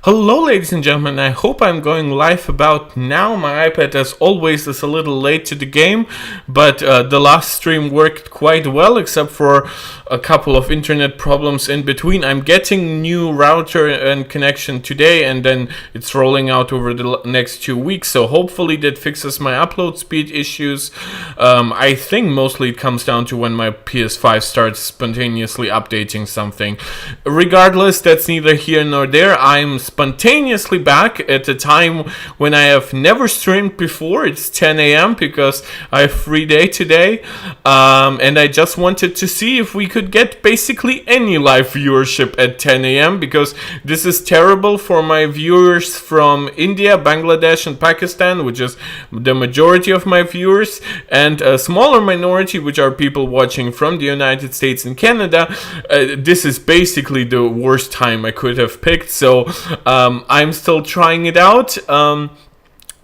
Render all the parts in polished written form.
Hello ladies and gentlemen, I hope I'm going live about now. My iPad as always is a little late to the game, but the last stream worked quite well except for a couple of internet problems in between. I'm getting new router and connection today and then it's rolling out over the next 2 weeks, so hopefully that fixes my upload speed issues. I think mostly it comes down to when my PS5 starts spontaneously updating something. Regardless, that's neither here nor there. I'm spontaneously back at a time when I have never streamed before. It's 10 a.m. because I have free day today, and I just wanted to see if we could get basically any live viewership at 10 a.m. because this is terrible for my viewers from India, Bangladesh and Pakistan, which is the majority of my viewers, and a smaller minority, which are people watching from the United States and Canada. This is basically the worst time I could have picked, so I'm still trying it out.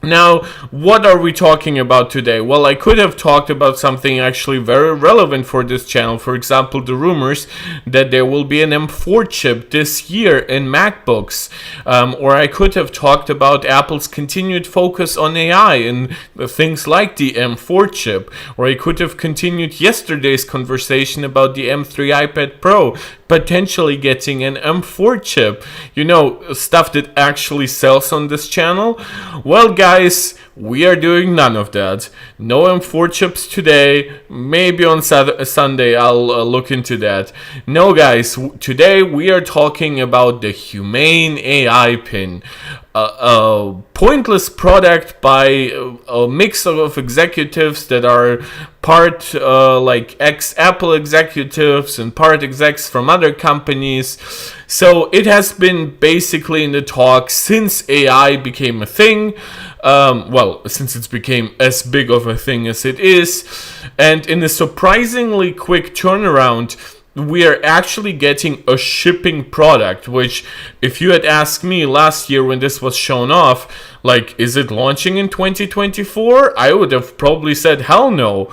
Now, what are we talking about today? Well, I could have talked about something actually very relevant for this channel. For example, the rumors that there will be an M4 chip this year in MacBooks. Or I could have talked about Apple's continued focus on AI and things like the M4 chip. Or I could have continued yesterday's conversation about the M3 iPad Pro potentially getting an M4 chip. You know, stuff that actually sells on this channel. Well, guys, we are doing none of that. No M4 chips today. Maybe on Sunday I'll look into that. No, guys, today we are talking about the Humane AI Pin. A pointless product by a mix of executives that are part like ex-Apple executives and part execs from other companies. So it has been basically in the talk since AI became a thing. Well, since it's became as big of a thing as it is. And in a surprisingly quick turnaround, we are actually getting a shipping product, which if you had asked me last year when this was shown off, like, is it launching in 2024? I would have probably said hell no.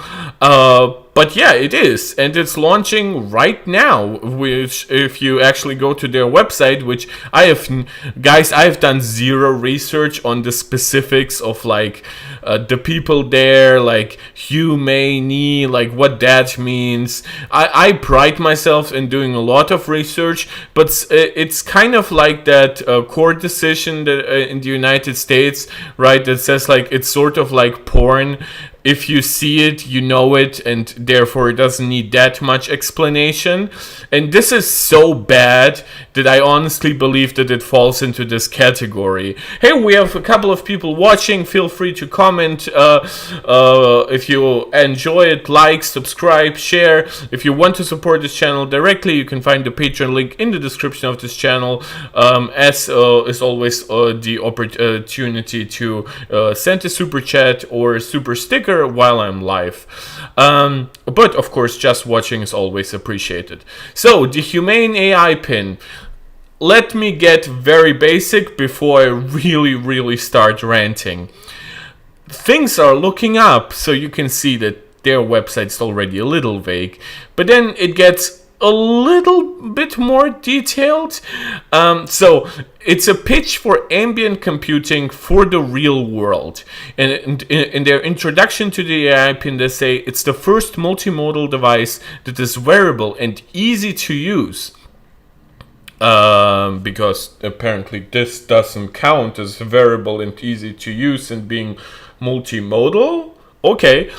But yeah, it is, and it's launching right now, which if you actually go to their website, which I've done zero research on the specifics of like the people there, like Humane, like what that means. I pride myself in doing a lot of research, but it's kind of like that court decision that in the United States, right, that says like it's sort of like porn. If you see it, you know it, and therefore it doesn't need that much explanation. And this is so bad that I honestly believe that it falls into this category. Hey, we have a couple of people watching. Feel free to comment if you enjoy it, like, subscribe, share. If you want to support this channel directly, you can find the Patreon link in the description of this channel. As is always the opportunity to send a super chat or a super sticker while I'm live. But of course, just watching is always appreciated. So, the Humane AI Pin. Let me get very basic before I really start ranting. Things are looking up, so you can see that their website's already a little vague. But then it gets a little bit more detailed. So it's a pitch for ambient computing for the real world. And in their introduction to the AI Pin, they say it's the first multimodal device that is wearable and easy to use. Because apparently this doesn't count as wearable and easy to use and being multimodal. Okay.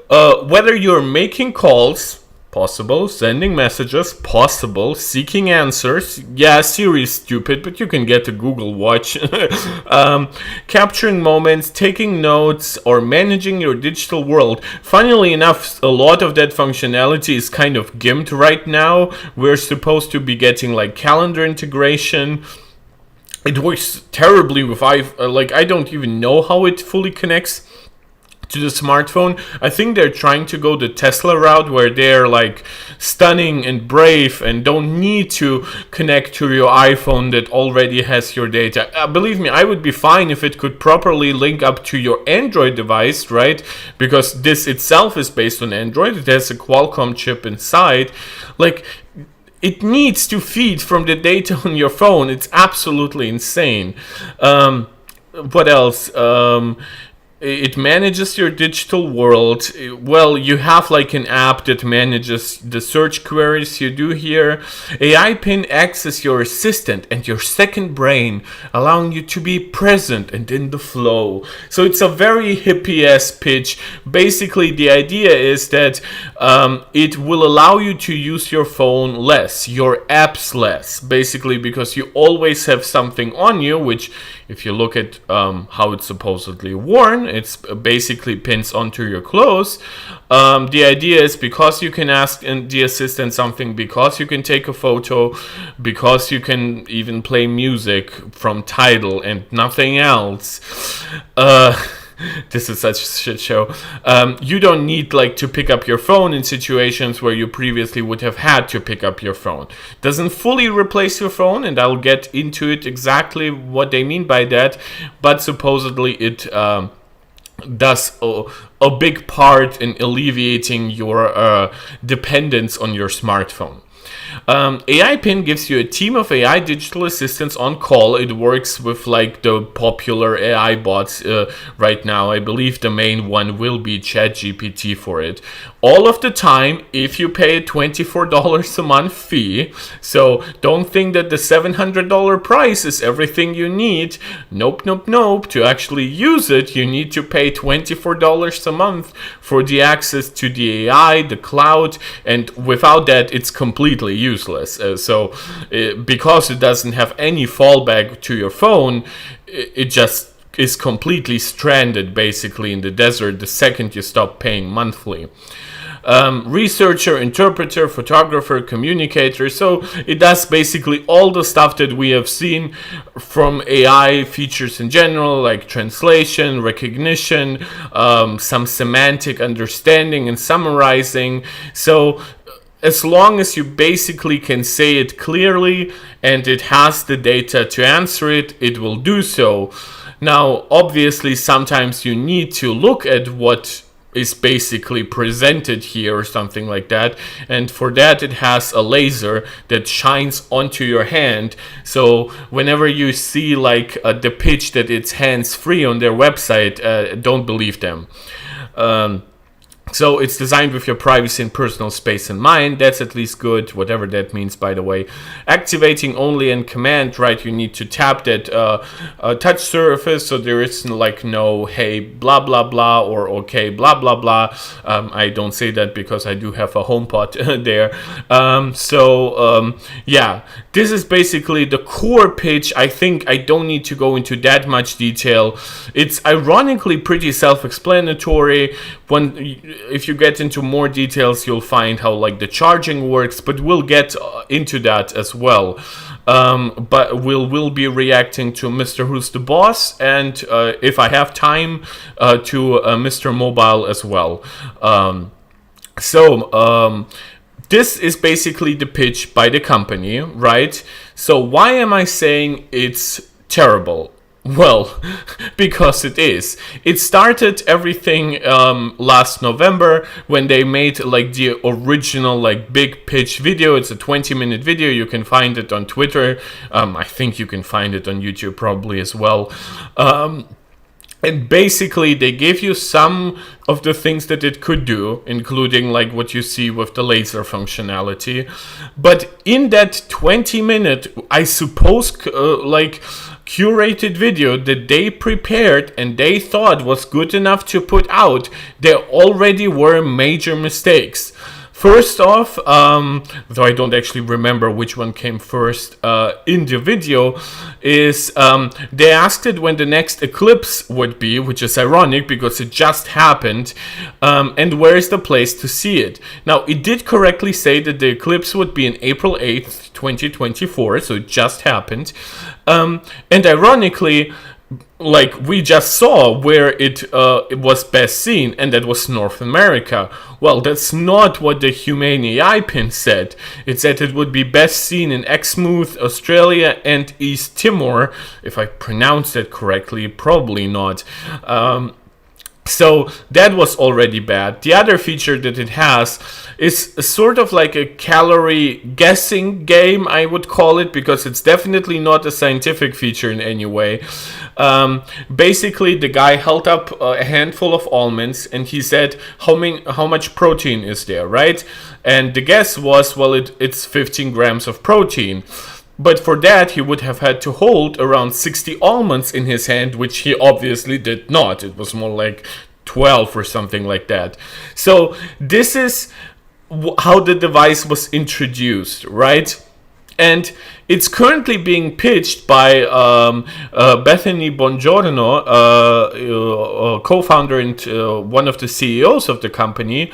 Whether you're making calls, possible, sending messages, possible, seeking answers, yeah, Siri is stupid, but you can get a Google Watch, capturing moments, taking notes, or managing your digital world. Funnily enough, a lot of that functionality is kind of gimped right now. We're supposed to be getting like calendar integration. It works terribly with I don't even know how it fully connects to the smartphone. I think they're trying to go the Tesla route where they're like stunning and brave and don't need to connect to your iPhone that already has your data. Believe me, I would be fine if it could properly link up to your Android device, right? Because this itself is based on Android. It has a Qualcomm chip inside. Like, it needs to feed from the data on your phone. It's absolutely insane. What else? It manages your digital world. Well, you have like an app that manages the search queries you do here. AI Pin acts as your assistant and your second brain, allowing you to be present and in the flow. So it's a very hippie-esque pitch. Basically, the idea is that it will allow you to use your phone less, your apps less, basically, because you always have something on you, which, if you look at how it's supposedly worn, it's basically pins onto your clothes. The idea is because you can ask the assistant something, because you can take a photo, because you can even play music from Tidal and nothing else. This is such a shit show. You don't need like to pick up your phone in situations where you previously would have had to pick up your phone. Doesn't fully replace your phone, and I'll get into it exactly what they mean by that, but supposedly it does a big part in alleviating your dependence on your smartphone. AI Pin gives you a team of AI digital assistants on call. It works with like the popular AI bots right now. I believe the main one will be ChatGPT for it. All of the time, if you pay a $24 a month fee. So don't think that the $700 price is everything you need. Nope, nope, nope. To actually use it, you need to pay $24 a month for the access to the AI, the cloud, and without that, it's completely useless. Because it doesn't have any fallback to your phone, it just is completely stranded basically in the desert the second you stop paying monthly. Researcher, interpreter, photographer, communicator. So it does basically all the stuff that we have seen from AI features in general, like translation, recognition, some semantic understanding and summarizing. So as long as you basically can say it clearly and it has the data to answer it, it will do so. Now, obviously, sometimes you need to look at what is basically presented here or something like that, and for that it has a laser that shines onto your hand. So whenever you see like the pitch that it's hands-free on their website, don't believe them. So it's designed with your privacy and personal space in mind. That's at least good, whatever that means, by the way. Activating only in command, right? You need to tap that touch surface, so there is like no hey blah blah blah or okay blah blah blah. I don't say that because I do have a HomePod there. Yeah, this is basically the core pitch. I think I don't need to go into that much detail. It's ironically pretty self-explanatory. If you get into more details, you'll find how like the charging works, but we'll get into that as well. But we'll be reacting to Mrwhosetheboss and if I have time to MrMobile as well. This is basically the pitch by the company, right? So why am I saying it's terrible? Well, because it is. It started everything last November when they made like the original like big pitch video. It's a 20-minute video. You can find it on Twitter. I think you can find it on YouTube probably as well. And basically, they gave you some of the things that it could do, including like what you see with the laser functionality. But in that 20-minute, I suppose, curated video that they prepared and they thought was good enough to put out, there already were major mistakes. First off, though I don't actually remember which one came first in the video, is they asked it when the next eclipse would be, which is ironic because it just happened, and where is the place to see it. Now, it did correctly say that the eclipse would be on April 8th, 2024, so it just happened. And ironically, like we just saw where it was best seen, and that was North America. Well, that's not what the Humane AI Pin said. It said it would be best seen in Exmouth, Australia, and East Timor. If I pronounced that correctly, probably not. So that was already bad. The other feature that it has is sort of like a calorie guessing game, I would call it, because it's definitely not a scientific feature in any way. Basically, the guy held up a handful of almonds and he said, how much protein is there, right? And the guess was, well, it's 15 grams of protein. But for that, he would have had to hold around 60 almonds in his hand, which he obviously did not. It was more like 12 or something like that. So this is how the device was introduced, right? And it's currently being pitched by Bethany Bongiorno, co-founder and one of the CEOs of the company.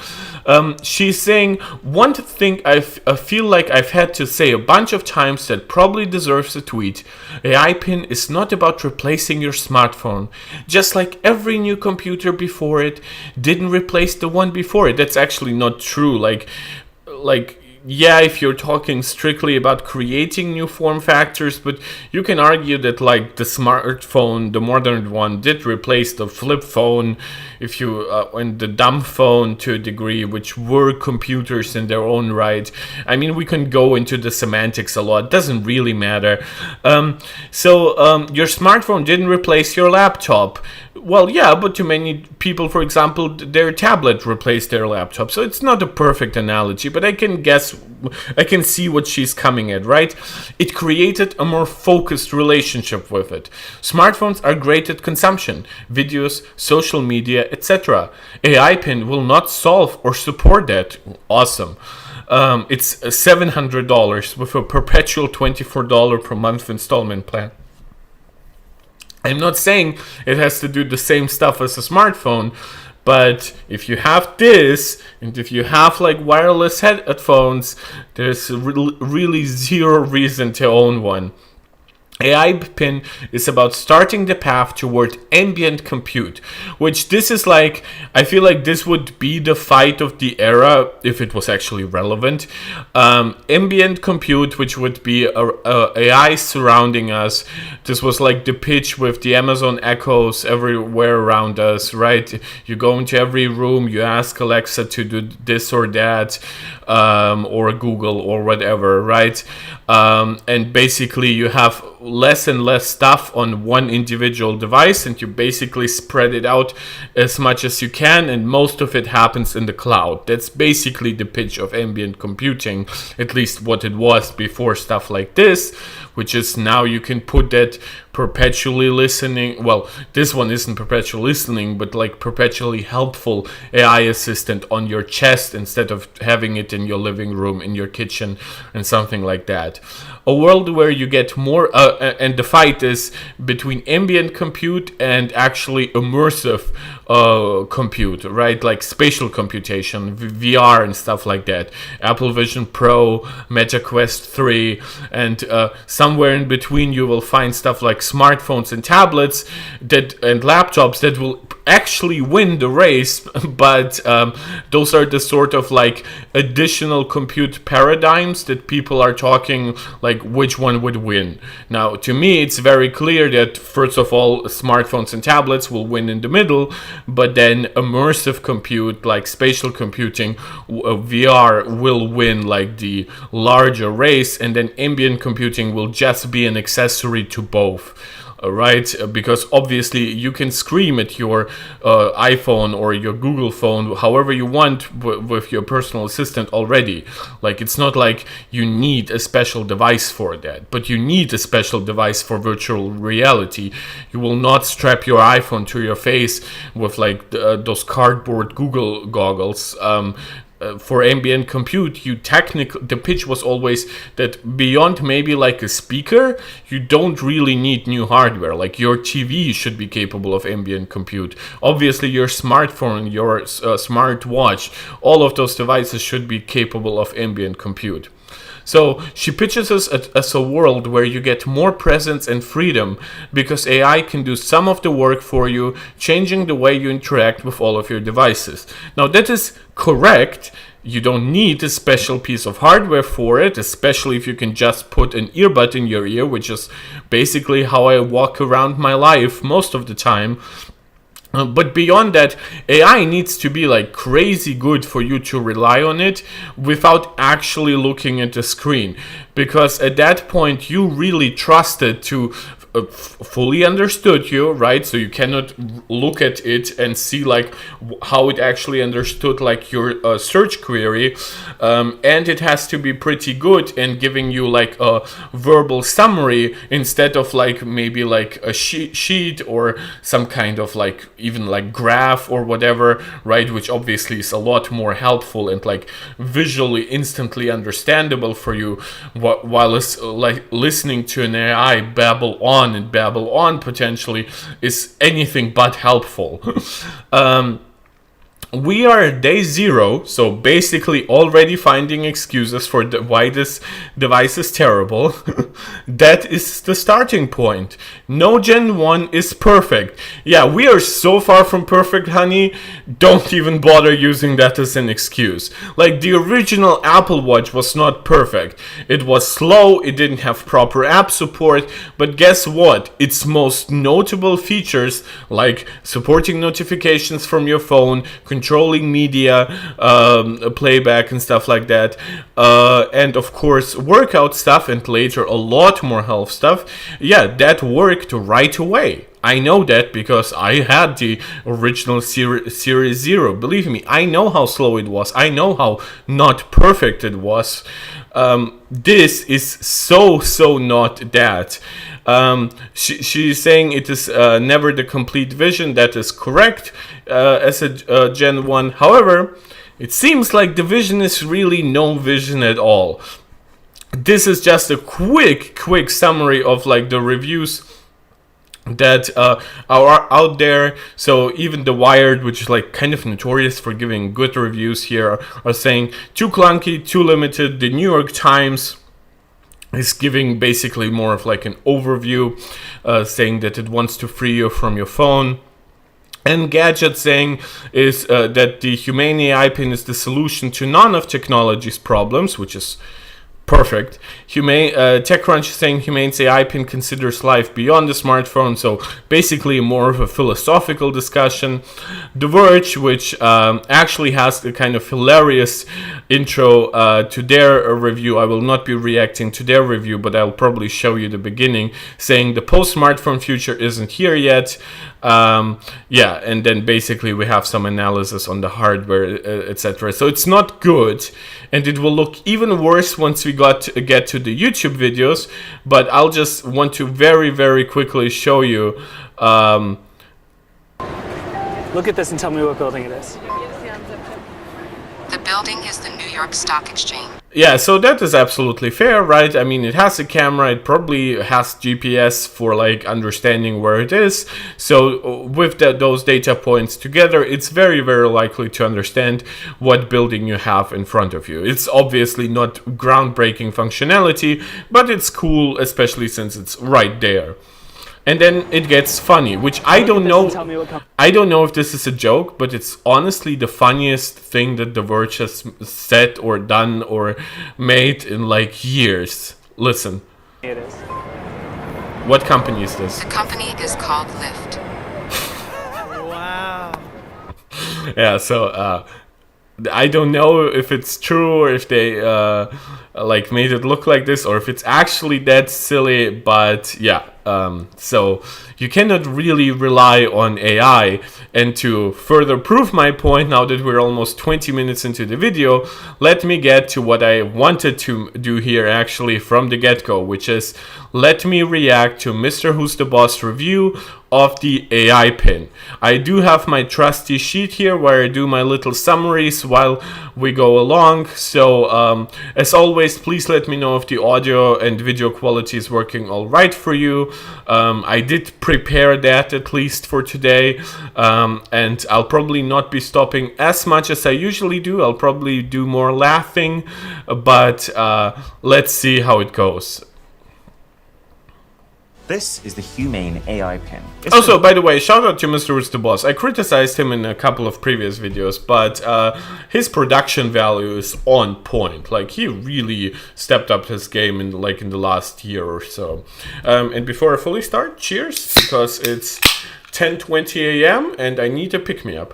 She's saying, one thing I feel like I've had to say a bunch of times that probably deserves a tweet. AI Pin is not about replacing your smartphone. Just like every new computer before it didn't replace the one before it. That's actually not true. Like yeah, if you're talking strictly about creating new form factors, but you can argue that like the smartphone, the modern one, did replace the flip phone, if you and the dumb phone to a degree, which were computers in their own right. I mean, we can go into the semantics a lot. It doesn't really matter. So your smartphone didn't replace your laptop. Well, yeah, but to many people, for example, their tablet replaced their laptop. So it's not a perfect analogy, but I can see what she's coming at, right? It created a more focused relationship with it. Smartphones are great at consumption, videos, social media, etc. AI Pin will not solve or support that. Awesome. It's $700 with a perpetual $24 per month installment plan. I'm not saying it has to do the same stuff as a smartphone, but if you have this, and if you have like wireless headphones, there's really zero reason to own one. AI Pin is about starting the path toward ambient compute, which this is like, I feel like this would be the fight of the era if it was actually relevant. Ambient compute, which would be AI surrounding us. This was like the pitch with the Amazon Echoes everywhere around us, right? You go into every room, you ask Alexa to do this or that, or Google or whatever, right? And basically you have less and less stuff on one individual device, and you basically spread it out as much as you can, and most of it happens in the cloud. That's basically the pitch of ambient computing, at least what it was before stuff like this, which is now you can put that perpetually listening, well, this one isn't perpetual listening, but like perpetually helpful AI assistant on your chest instead of having it in your living room, in your kitchen, and something like that. A world where you get more, and the fight is between ambient compute and actually immersive compute, right? Like spatial computation, VR and stuff like that. Apple Vision Pro, Meta Quest 3, and somewhere in between you will find stuff like smartphones and tablets and laptops that will actually win the race, but those are the sort of like additional compute paradigms that people are talking like which one would win. Now, to me, it's very clear that first of all, smartphones and tablets will win in the middle, but then immersive compute, like spatial computing, VR will win like the larger race, and then ambient computing will just be an accessory to both. Right? Because obviously you can scream at your iPhone or your Google phone however you want with your personal assistant already. Like, it's not like you need a special device for that, but you need a special device for virtual reality. You will not strap your iPhone to your face with like those cardboard Google goggles. For ambient compute, the pitch was always that beyond maybe like a speaker, you don't really need new hardware. Like your TV should be capable of ambient compute. Obviously, your smartphone, your smartwatch, all of those devices should be capable of ambient compute. So she pitches us as a world where you get more presence and freedom because AI can do some of the work for you, changing the way you interact with all of your devices. Now, that is correct. You don't need a special piece of hardware for it, especially if you can just put an earbud in your ear, which is basically how I walk around my life most of the time. But beyond that, AI needs to be like crazy good for you to rely on it without actually looking at the screen, because at that point you really trust it to fully understood you, right? So you cannot look at it and see like how it actually understood like your search query, and it has to be pretty good in giving you like a verbal summary instead of like maybe like a sheet or some kind of like even like graph or whatever, right? Which obviously is a lot more helpful and like visually instantly understandable for you, while it's like listening to an AI babble on and babble on potentially is anything but helpful. We are at day 0, so basically already finding excuses for why this device is terrible. That is the starting point. No Gen 1 is perfect. Yeah, we are so far from perfect, honey. Don't even bother using that as an excuse. Like, the original Apple Watch was not perfect. It was slow, it didn't have proper app support, but guess what? Its most notable features, like supporting notifications from your phone, controlling media playback and stuff like that, and of course workout stuff, and later a lot more health stuff, yeah, that worked right away. I know that because I had the original Series 0. Believe me, I know how slow it was. I know how not perfect it was. This is so not that. She's saying it is never the complete vision. That is correct as a Gen 1. However, it seems like the vision is really no vision at all. This is just a quick summary of like the reviews that are out there. So even the Wired, which is like kind of notorious for giving good reviews here, are saying too clunky, too limited. The New York Times is giving basically more of like an overview, saying that it wants to free you from your phone. And Gadget saying is that the Humane AI Pin is the solution to none of technology's problems, which is perfect. TechCrunch is saying Humane's AI Pin considers life beyond the smartphone, so basically more of a philosophical discussion. The Verge, which actually has a kind of hilarious intro to their review. I will not be reacting to their review, but I'll probably show you the beginning, saying the post-smartphone future isn't here yet. Yeah, and then basically we have some analysis on the hardware, etc. So it's not good, and it will look even worse once we get to the YouTube videos. But I'll just want to very quickly show you. Look at this and tell me what building it is. The building is the New York Stock Exchange. Yeah, so that is absolutely fair, right? I mean, it has a camera, it probably has GPS for like understanding where it is. So with those data points together, it's very likely to understand what building you have in front of you. It's obviously not groundbreaking functionality, but it's cool, especially since it's right there. And then it gets funny, which I don't know. I don't know if this is a joke, but it's honestly the funniest thing that The Verge has said or done or made in like years. Listen. It is. What company is this? The company is called Lyft. Wow. Yeah, so I don't know if it's true or if they like made it look like this or if it's actually that silly, but yeah. So you cannot really rely on AI. And to further prove my point, now that we're almost 20 minutes into the video, let me get to what I wanted to do here actually from the get-go, which is let me react to Mrwhosetheboss review of the AI Pin. I do have my trusty sheet here where I do my little summaries while we go along. So as always, please let me know if the audio and video quality is working all right for you. I did prepare that at least for today, and I'll probably not be stopping as much as I usually do. I'll probably do more laughing, but let's see how it goes. This is the Humane AI Pin. Also, by the way, shout out to Mrwhosetheboss. I criticized him in a couple of previous videos, but his production value is on point. Like, he really stepped up his game in the last year or so. And before I fully start, cheers, because it's 10:20 a.m. and I need a pick-me-up.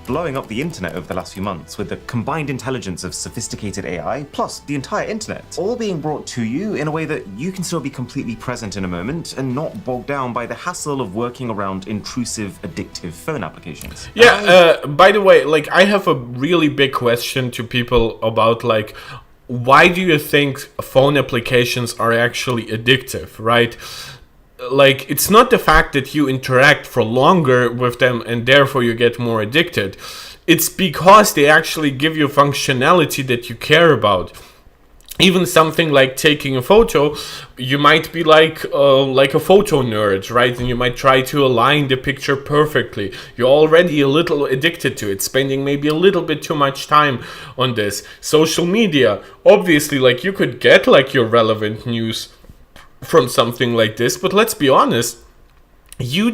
Blowing up the internet over the last few months with the combined intelligence of sophisticated AI plus the entire internet, all being brought to you in a way that you can still be completely present in a moment and not bogged down by the hassle of working around intrusive, addictive phone applications. Yeah, by the way, like, I have a really big question to people about, like, why do you think phone applications are actually addictive, right? Like, it's not the fact that you interact for longer with them and therefore you get more addicted. It's because they actually give you functionality that you care about. Even something like taking a photo, you might be like a photo nerd, right? And you might try to align the picture perfectly. You're already a little addicted to it, spending maybe a little bit too much time on this. Social media, obviously, like, you could get like your relevant news from something like this, but let's be honest, you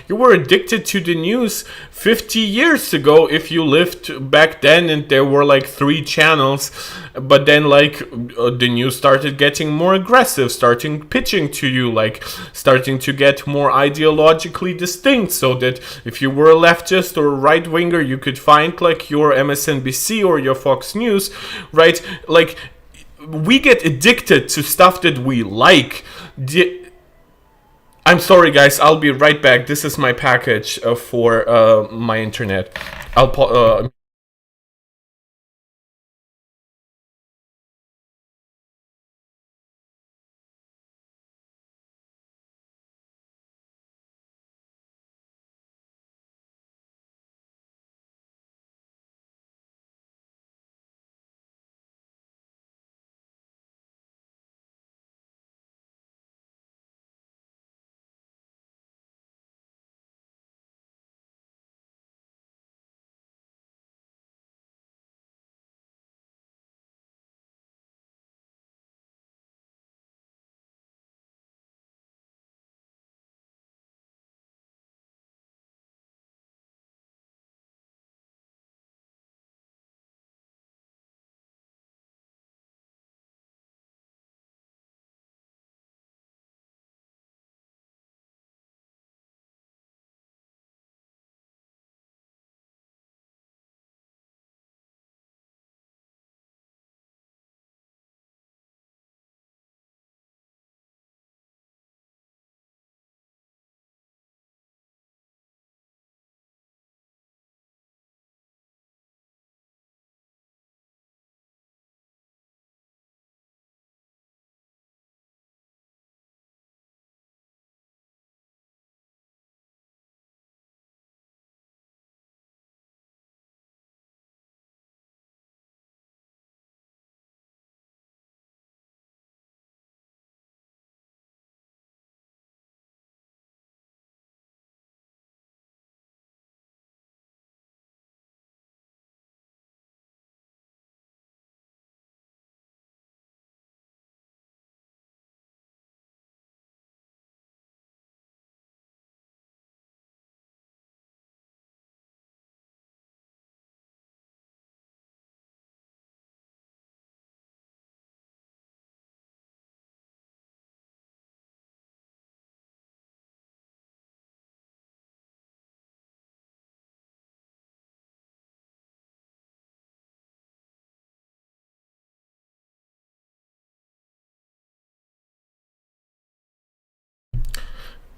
were addicted to the news 50 years ago if you lived back then and there were like 3 channels, but then the news started getting more aggressive, starting pitching to you, like starting to get more ideologically distinct, so that if you were a leftist or a right winger, you could find like your MSNBC or your Fox News, right? Like, we get addicted to stuff that we like. I'm sorry, guys. I'll be right back. This is my package for my internet.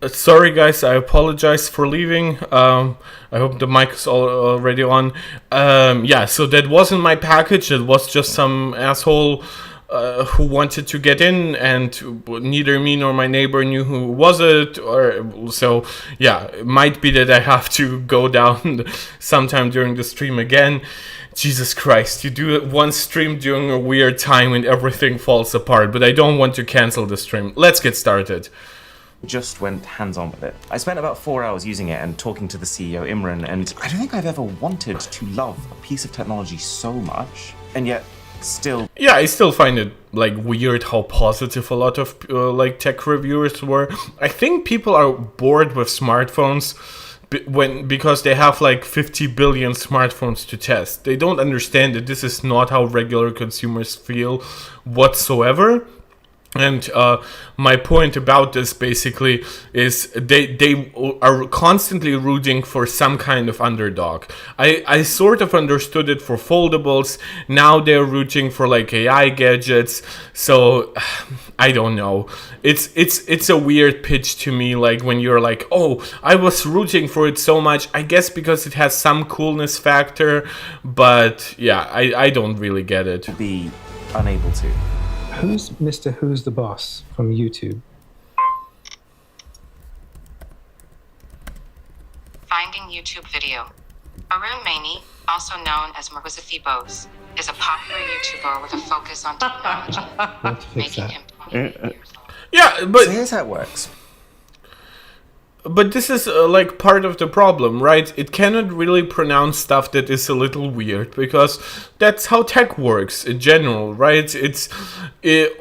Sorry, guys. I apologize for leaving. I hope the mic is already on. Yeah, so that wasn't my package. It was just some asshole who wanted to get in, and neither me nor my neighbor knew who was it. Or so, yeah, it might be that I have to go down sometime during the stream again. Jesus Christ, you do one stream during a weird time and everything falls apart. But I don't want to cancel the stream. Let's get started. Just went hands-on with it. I spent about 4 hours using it and talking to the CEO, Imran, and I don't think I've ever wanted to love a piece of technology so much, and yet still... Yeah, I still find it like weird how positive a lot of like tech reviewers were. I think people are bored with smartphones because they have like 50 billion smartphones to test. They don't understand that this is not how regular consumers feel whatsoever. And my point about this basically is they are constantly rooting for some kind of underdog. I sort of understood it for foldables. Now they're rooting for like AI gadgets. So I don't know. It's a weird pitch to me. Like when you're like, oh, I was rooting for it so much. I guess because it has some coolness factor. But yeah, I don't really get it. Be unable to. Who's Mr. Who's the Boss from YouTube? Finding YouTube video. Arun Maini, also known as Mrwhosetheboss, is a popular YouTuber with a focus on technology, Want to fix making that? him 28 years old. Yeah, but So here's how it works. But this is like part of the problem, right? It cannot really pronounce stuff that is a little weird because that's how tech works in general, right?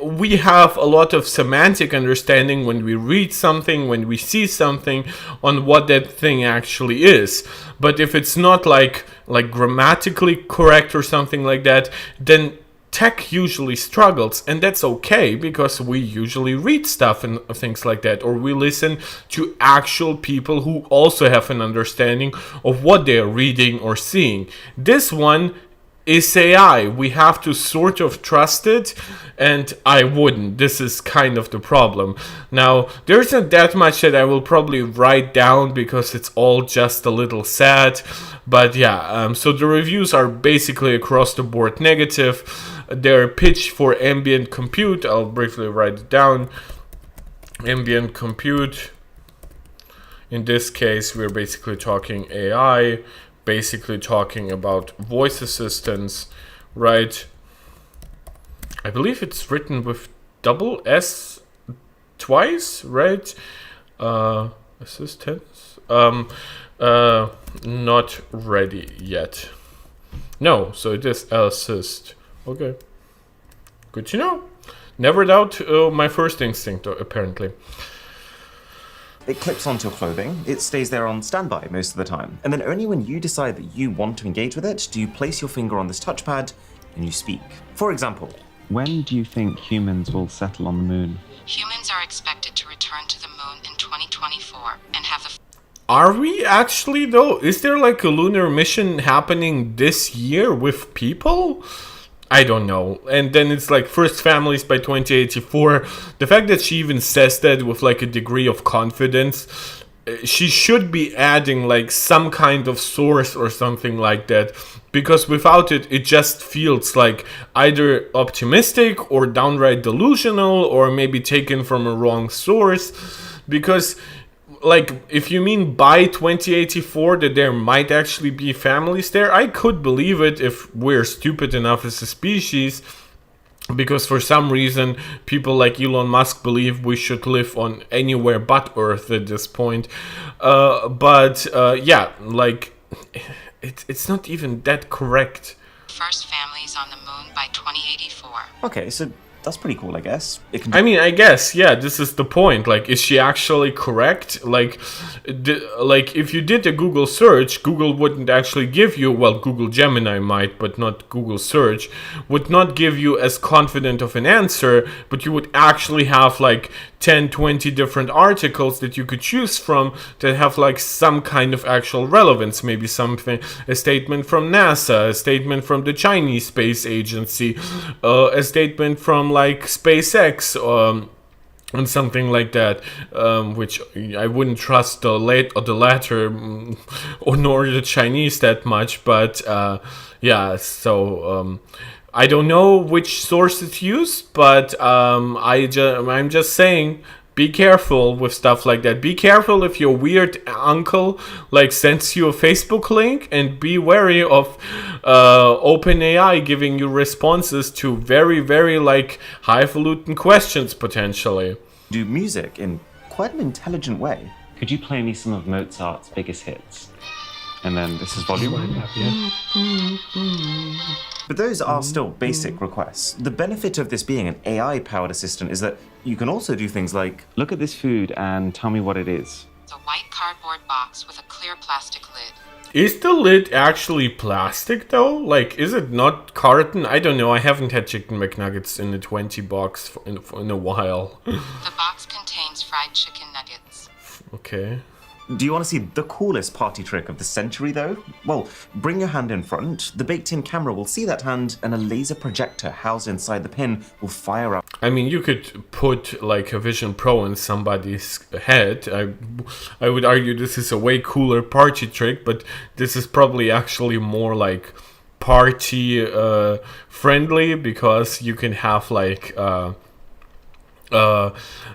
We have a lot of semantic understanding when we read something, when we see something, on what that thing actually is. But if it's not like grammatically correct or something like that, then tech usually struggles, and that's okay because we usually read stuff and things like that, or we listen to actual people who also have an understanding of what they are reading or seeing. This one is AI. We have to sort of trust it, and I wouldn't. This is kind of the problem. Now, there isn't that much that I will probably write down because it's all just a little sad, but yeah, so the reviews are basically across the board negative. Their pitch for ambient compute, I'll briefly write it down. Ambient compute, in this case, we're basically talking AI, basically talking about voice assistants, right? I believe it's written with double S twice, right? Assistants. Not ready yet. No, so it is assist. Okay. Good to know. Never doubt my first instinct, apparently. It clips onto your clothing, it stays there on standby most of the time, and then only when you decide that you want to engage with it do you place your finger on this touchpad and you speak. For example, when do you think humans will settle on the moon? Humans are expected to return to the moon in 2024 and have the Are we actually, though? Is there like a lunar mission happening this year with people? I don't know. And then it's like first families by 2084. The fact that she even says that with like a degree of confidence, she should be adding like some kind of source or something like that. Because without it, it just feels like either optimistic or downright delusional or maybe taken from a wrong source. Because like, if you mean by 2084 that there might actually be families there, I could believe it if we're stupid enough as a species, because for some reason people like Elon Musk believe we should live on anywhere but Earth at this point. Yeah, like, it's not even that correct. first families on the moon by 2084. okay, so that's pretty cool, I guess. It can I mean, I guess, yeah, this is the point. Like, is she actually correct? Like, if you did a Google search, Google wouldn't actually give you, well, Google Gemini might, but not Google search, would not give you as confident of an answer, but you would actually have like 10, 20 different articles that you could choose from that have like some kind of actual relevance. Maybe something, a statement from NASA, a statement from the Chinese Space Agency, a statement from like SpaceX, and something like that, which I wouldn't trust the latter, or nor the Chinese that much. But yeah, so I don't know which source it's used, but I'm just saying, be careful with stuff like that. Be careful if your weird uncle like sends you a Facebook link, and be wary of OpenAI giving you responses to very, very like highfalutin questions potentially. do music in quite an intelligent way. Could you play me some of Mozart's biggest hits? And then this is volume. But those are still basic requests. The benefit of this being an AI-powered assistant is that you can also do things like, Look at this food and tell me what it is. It's a white cardboard box with a clear plastic lid. Is the lid actually plastic though? Like, is it not carton? I don't know. I haven't had chicken McNuggets in a 20 box in a while. The box contains fried chicken nuggets. Okay. Do you want to see the coolest party trick of the century, though? Well, bring your hand in front, the baked-in camera will see that hand, and a laser projector housed inside the pin will fire up. I mean, you could put like a Vision Pro in somebody's head. I would argue this is a way cooler party trick, but this is probably actually more like party friendly, because you can have like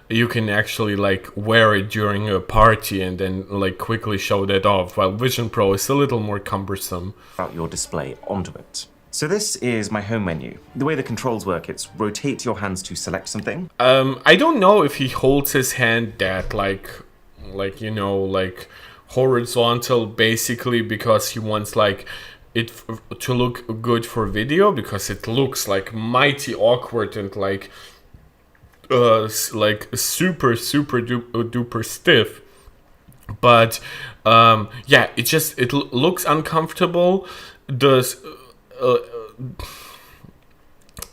you can actually like wear it during a party and then like quickly show that off, while Vision Pro is a little more cumbersome. Out your display onto it. So this is my home menu. The way the controls work, it's rotate your hands to select something. I don't know if he holds his hand that like you know, like horizontal, basically because he wants like it to look good for video, because it looks like mighty awkward and like super duper stiff. But yeah, it looks uncomfortable. The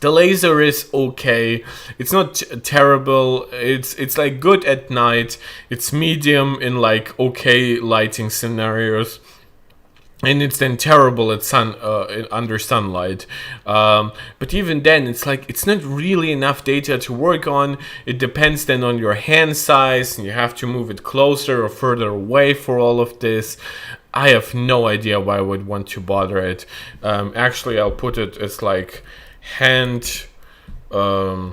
laser is okay. It's not terrible. It's like good at night. It's medium in like okay lighting scenarios. And it's then terrible at under sunlight. But even then, it's like it's not really enough data to work on. It depends then on your hand size, and you have to move it closer or further away for all of this. I have no idea why I would want to bother it. Actually, I'll put it as like hand. I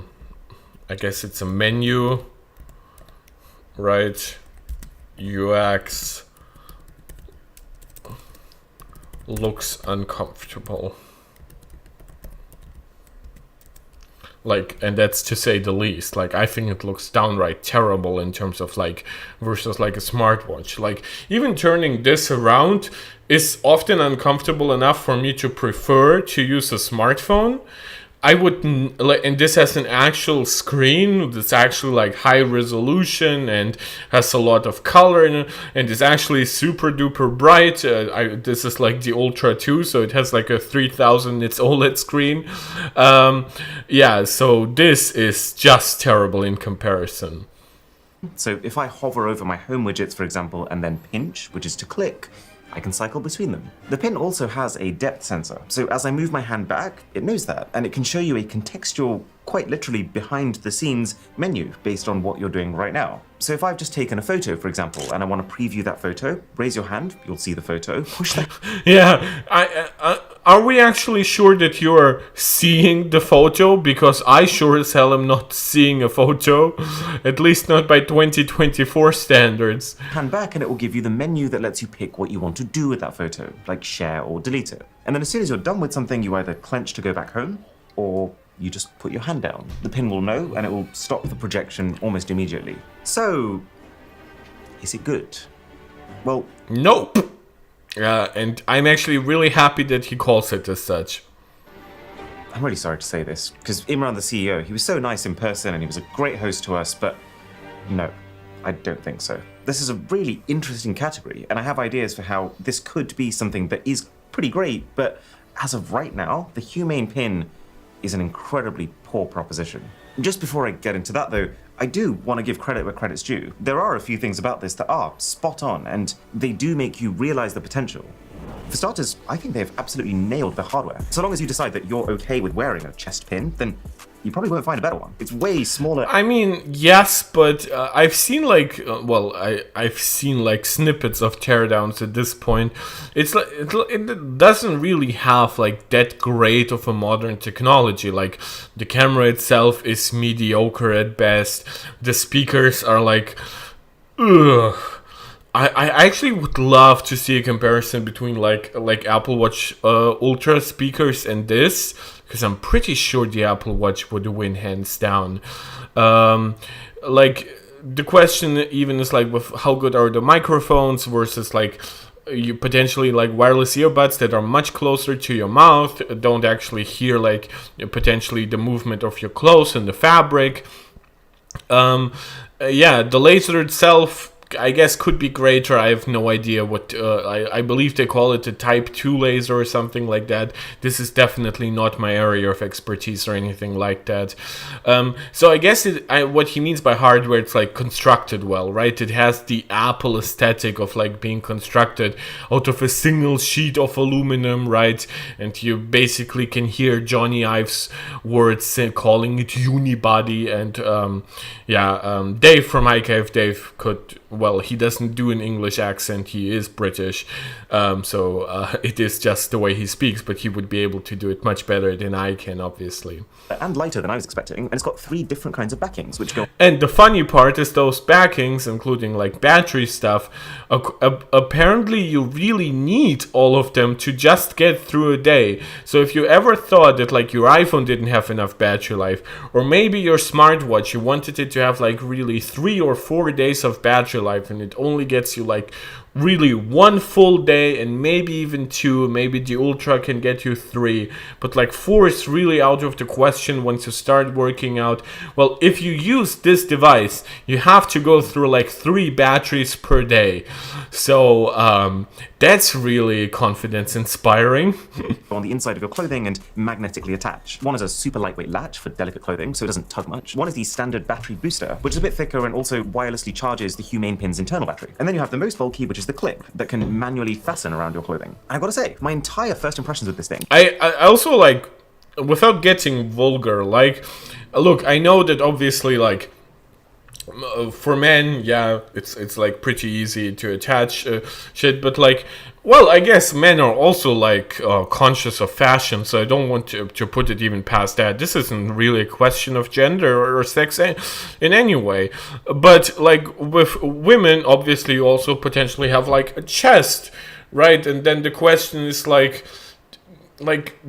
guess it's a menu, right? UX. Looks uncomfortable. Like, and that's to say the least. Like, I think it looks downright terrible in terms of like versus like a smartwatch. Like, even turning this around is often uncomfortable enough for me to prefer to use a smartphone. I wouldn't, and this has an actual screen that's actually like high resolution and has a lot of color in it, and is actually super duper bright. This is like the Ultra 2, so it has like a 3000 nits OLED screen. Yeah, so this is just terrible in comparison. So if I hover over my home widgets, for example, and then pinch, which is to click, I can cycle between them. The pin also has a depth sensor, so as I move my hand back, it knows that, and it can show you a contextual, quite literally behind the scenes menu based on what you're doing right now. So if I've just taken a photo, for example, and I want to preview that photo, raise your hand, you'll see the photo, push that. Yeah, are we actually sure that you're seeing the photo? Because I sure as hell am not seeing a photo, at least not by 2024 standards. Hand back and it will give you the menu that lets you pick what you want to do with that photo, like share or delete it. And then as soon as you're done with something, you either clench to go back home, or you just put your hand down. The pin will know and it will stop the projection almost immediately. So, is it good? Well, nope. And I'm actually really happy that he calls it as such. I'm really sorry to say this, because Imran, the CEO, he was so nice in person and he was a great host to us, but no, I don't think so. This is a really interesting category, and I have ideas for how this could be something that is pretty great, but as of right now, the Humane Pin is an incredibly poor proposition. Just before I get into that though, I do want to give credit where credit's due. There are a few things about this that are spot on, and they do make you realize the potential. For starters, I think they've absolutely nailed the hardware. So long as you decide that you're okay with wearing a chest pin, then you probably won't find a better one. It's way smaller. I mean, yes, but I've seen like, I've seen like snippets of teardowns at this point. It's like it doesn't really have like that great of a modern technology. Like the camera itself is mediocre at best. The speakers are like, ugh. I actually would love to see a comparison between like Apple Watch Ultra speakers and this, because I'm pretty sure the Apple Watch would win hands down. Like the question even is like, with how good are the microphones versus like you potentially like wireless earbuds that are much closer to your mouth, don't actually hear like potentially the movement of your clothes and the fabric. Yeah, the laser itself I guess could be greater. I have no idea what, I believe they call it a type 2 laser or something like that. This is definitely not my area of expertise or anything like that. So I guess what he means by hardware, it's like constructed well, right? It has the Apple aesthetic of like being constructed out of a single sheet of aluminum, right? And you basically can hear Johnny Ive's words calling it unibody. And Dave from iCave, Dave could, well, he doesn't do an English accent, he is British, so it is just the way he speaks, but he would be able to do it much better than I can, obviously. And lighter than I was expecting, and it's got 3 different kinds of backings, which go... And the funny part is those backings, including like battery stuff, apparently you really need all of them to just get through a day. So if you ever thought that like your iPhone didn't have enough battery life, or maybe your smartwatch, you wanted it to have like really 3 or 4 days of battery life, and it only gets you like really 1 full day, and maybe even 2, maybe the Ultra can get you 3, but like 4 is really out of the question once you start working out. Well, if you use this device, you have to go through like 3 batteries per day. So that's really confidence inspiring. on the inside of your clothing and magnetically attach. One is a super lightweight latch for delicate clothing, so it doesn't tug much. One is the standard battery booster, which is a bit thicker and also wirelessly charges the Humane Pin's internal battery. And then you have the most bulky, which is the clip that can manually fasten around your clothing. And I've got to say, my entire first impressions with this thing... I also, like, without getting vulgar, like, look, I know that obviously, like, for men, yeah, it's like pretty easy to attach shit, but like, well, I guess men are also like conscious of fashion, so I don't want to put it even past that. This isn't really a question of gender or sex in any way, but like with women, obviously you also potentially have like a chest, right? And then the question is like,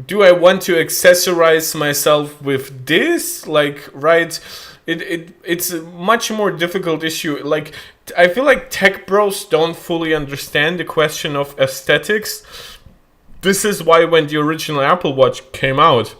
do I want to accessorize myself with this? Like, right? It's a much more difficult issue. Like, I feel like tech bros don't fully understand the question of aesthetics. This is why when the original Apple Watch came out,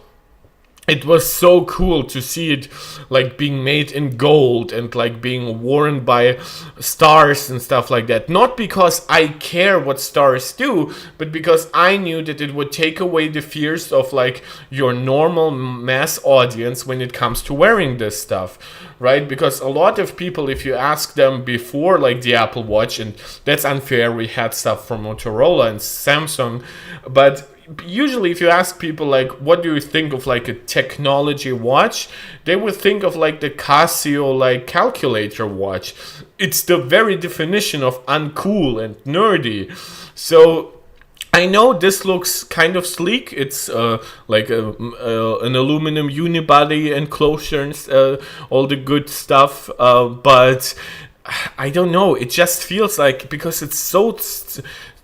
it was so cool to see it like being made in gold and like being worn by stars and stuff like that. Not because I care what stars do, but because I knew that it would take away the fears of like your normal mass audience when it comes to wearing this stuff, right? Because a lot of people, if you ask them before like the Apple Watch, and that's unfair, we had stuff from Motorola and Samsung, but usually if you ask people like, what do you think of like a technology watch, they would think of like the Casio like calculator watch. It's the very definition of uncool and nerdy. So I know this looks kind of sleek. It's like an aluminum unibody enclosure and all the good stuff, but I don't know, it just feels like, because it's so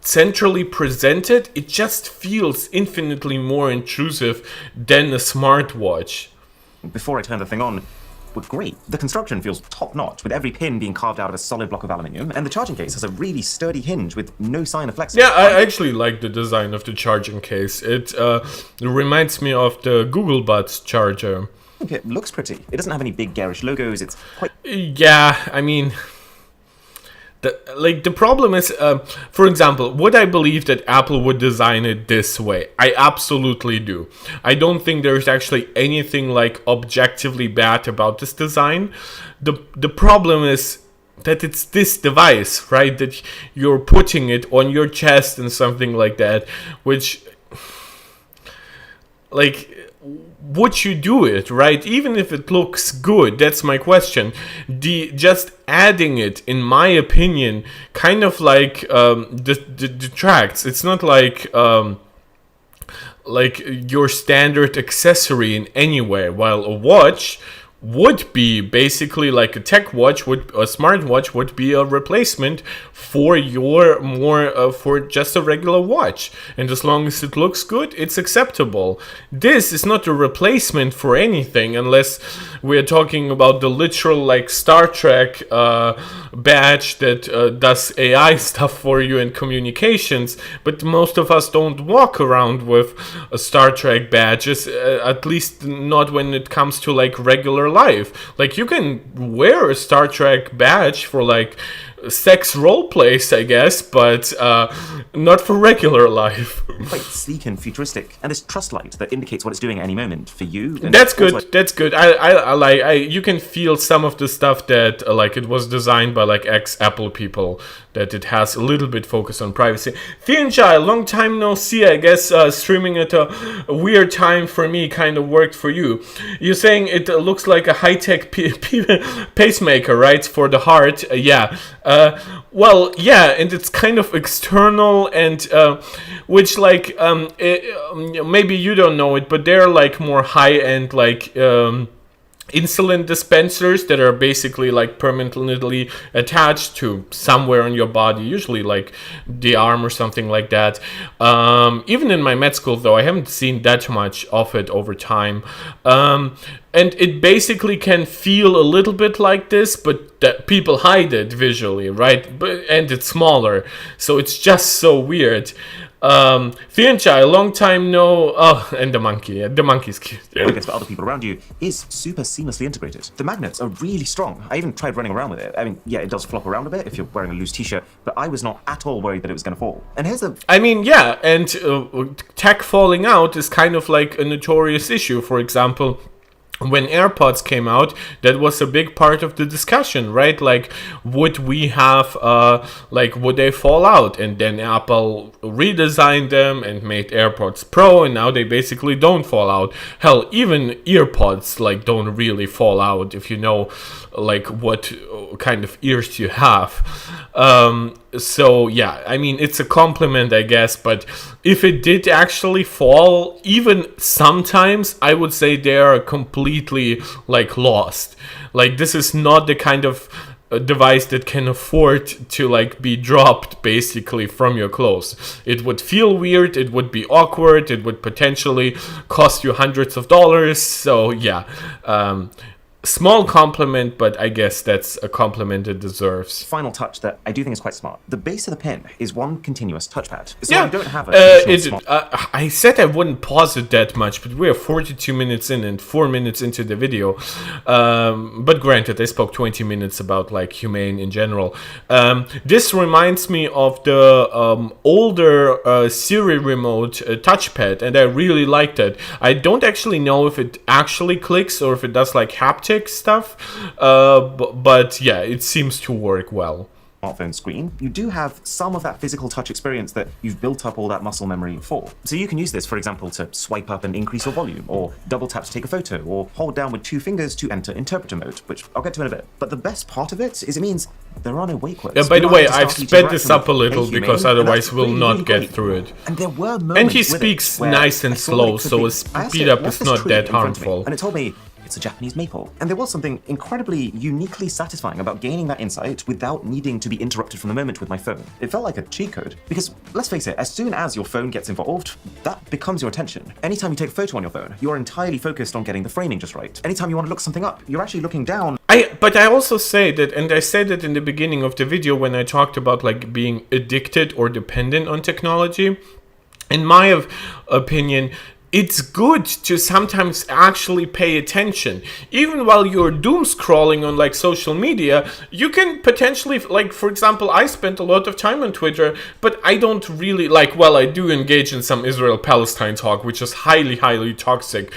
centrally presented, it just feels infinitely more intrusive than a smartwatch. Before I turn the thing on, were great. The construction feels top-notch, with every pin being carved out of a solid block of aluminium, and the charging case has a really sturdy hinge with no sign of flexing. Yeah, I actually like the design of the charging case. It reminds me of the Google Buds charger. It looks pretty. It doesn't have any big garish logos. It's quite... Yeah, I mean... The problem is, for example, would I believe that Apple would design it this way? I absolutely do. I don't think there's actually anything like objectively bad about this design. The problem is that it's this device, right? That you're putting it on your chest and something like that, which, like, would you do it, right? Even if it looks good, that's my question. Just adding it, in my opinion, kind of like detracts. It's not like your standard accessory in any way. While a watch would be basically like a tech watch, a smartwatch would be a replacement for your for just a regular watch, and as long as it looks good, it's acceptable. This is not a replacement for anything, unless we're talking about the literal like Star Trek badge that does AI stuff for you in communications, but most of us don't walk around with Star Trek badges, at least not when it comes to like regular life. Like, you can wear a Star Trek badge for like sex role plays, I guess, but not for regular life. Quite sleek and futuristic, and this trust light that indicates what it's doing at any moment for you. And That's also, good. That's good. I like. You can feel some of the stuff that like it was designed by like ex-Apple people. That it has a little bit focus on privacy. Theanjai, long time no see. I guess streaming at a weird time for me kind of worked for you. You're saying it looks like a high-tech pacemaker, right, for the heart? Yeah. Well, yeah, and it's kind of external, and which like maybe you don't know it, but they're like more high-end, like insulin dispensers that are basically like permanently attached to somewhere on your body, usually like the arm or something like that. Even in my med school, though, I haven't seen that much of it over time. And it basically can feel a little bit like this, but that people hide it visually, right? And it's smaller, so it's just so weird. Theanchai, long time no. Oh, and the monkey's cute. I guess for other people around you is super seamlessly integrated. The magnets are really strong. I even tried running around with it. I mean, yeah, it does flop around a bit if you're wearing a loose t-shirt, but I was not at all worried that it was going to fall. And here's the... I mean, yeah, and tech falling out is kind of like a notorious issue. For example, when AirPods came out, that was a big part of the discussion, right? Like, would we have, would they fall out? And then Apple redesigned them and made AirPods Pro, and now they basically don't fall out. Hell, even EarPods, like, don't really fall out if you know, like, what kind of ears you have. So, yeah, I mean, it's a compliment, I guess, but if it did actually fall, even sometimes, I would say they are completely, like, lost. Like, this is not the kind of device that can afford to, like, be dropped, basically, from your clothes. It would feel weird, it would be awkward, it would potentially cost you hundreds of dollars, so, yeah. Small compliment, but I guess that's a compliment it deserves. Final touch that I do think is quite smart. The base of the pin is one continuous touchpad. So yeah, you don't have a I said I wouldn't pause it that much, but we're 42 minutes in and 4 minutes into the video. But granted, I spoke 20 minutes about like Humane in general. This reminds me of the older Siri remote touchpad, and I really liked it. I don't actually know if it actually clicks or if it does like haptic stuff, but yeah, it seems to work well. Smartphone screen, you do have some of that physical touch experience that you've built up all that muscle memory for. So you can use this, for example, to swipe up and increase your volume, or double tap to take a photo, or hold down with 2 fingers to enter interpreter mode, which I'll get to in a bit. But the best part of it is it means there are no wake words. By the way, I've sped this up a little because otherwise we'll not get through it. And there were moments and he speaks nice and slow, so a speed up is not that harmful. And it told me it's a Japanese maple. And there was something incredibly uniquely satisfying about gaining that insight without needing to be interrupted from the moment with my phone. It felt like a cheat code. Because, let's face it, as soon as your phone gets involved, that becomes your attention. Anytime you take a photo on your phone, you're entirely focused on getting the framing just right. Anytime you want to look something up, you're actually looking down. But I also say that, and I said it in the beginning of the video when I talked about like being addicted or dependent on technology. In my opinion, it's good to sometimes actually pay attention. Even while you're doom scrolling on like social media, you can potentially, like, for example, I spent a lot of time on Twitter, but I don't really like, well, I do engage in some Israel-Palestine talk, which is highly, highly toxic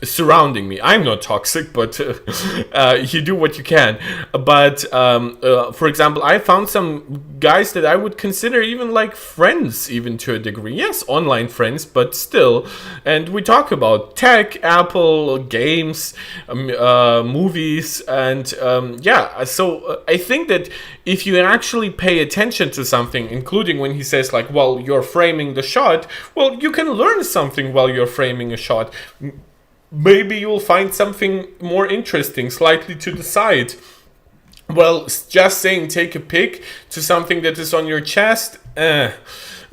surrounding me. I'm not toxic, but you do what you can. But for example, I found some guys that I would consider even like friends, even to a degree. Yes, online friends, but still. And we talk about tech, Apple, games, movies, and yeah. So I think that if you actually pay attention to something, including when he says like, well, you're framing the shot, well, you can learn something while you're framing a shot. Maybe you'll find something more interesting, slightly to the side. Well, just saying take a pic to something that is on your chest,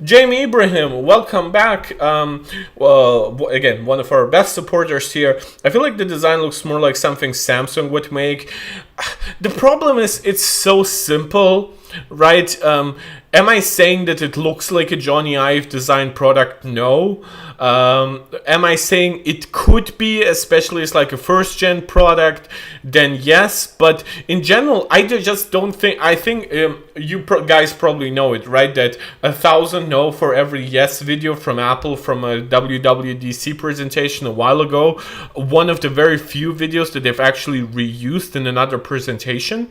Jamie Ibrahim, welcome back. Well, again, one of our best supporters here. I feel like the design looks more like something Samsung would make. The problem is it's so simple, right? Am I saying that it looks like a Johnny Ive designed product? No. Am I saying it could be, especially as like a first gen product? Then yes. But in general, I just don't think. I think guys probably know it, right? That 1,000 no for every yes video from Apple from a WWDC presentation a while ago. One of the very few videos that they've actually reused in another presentation.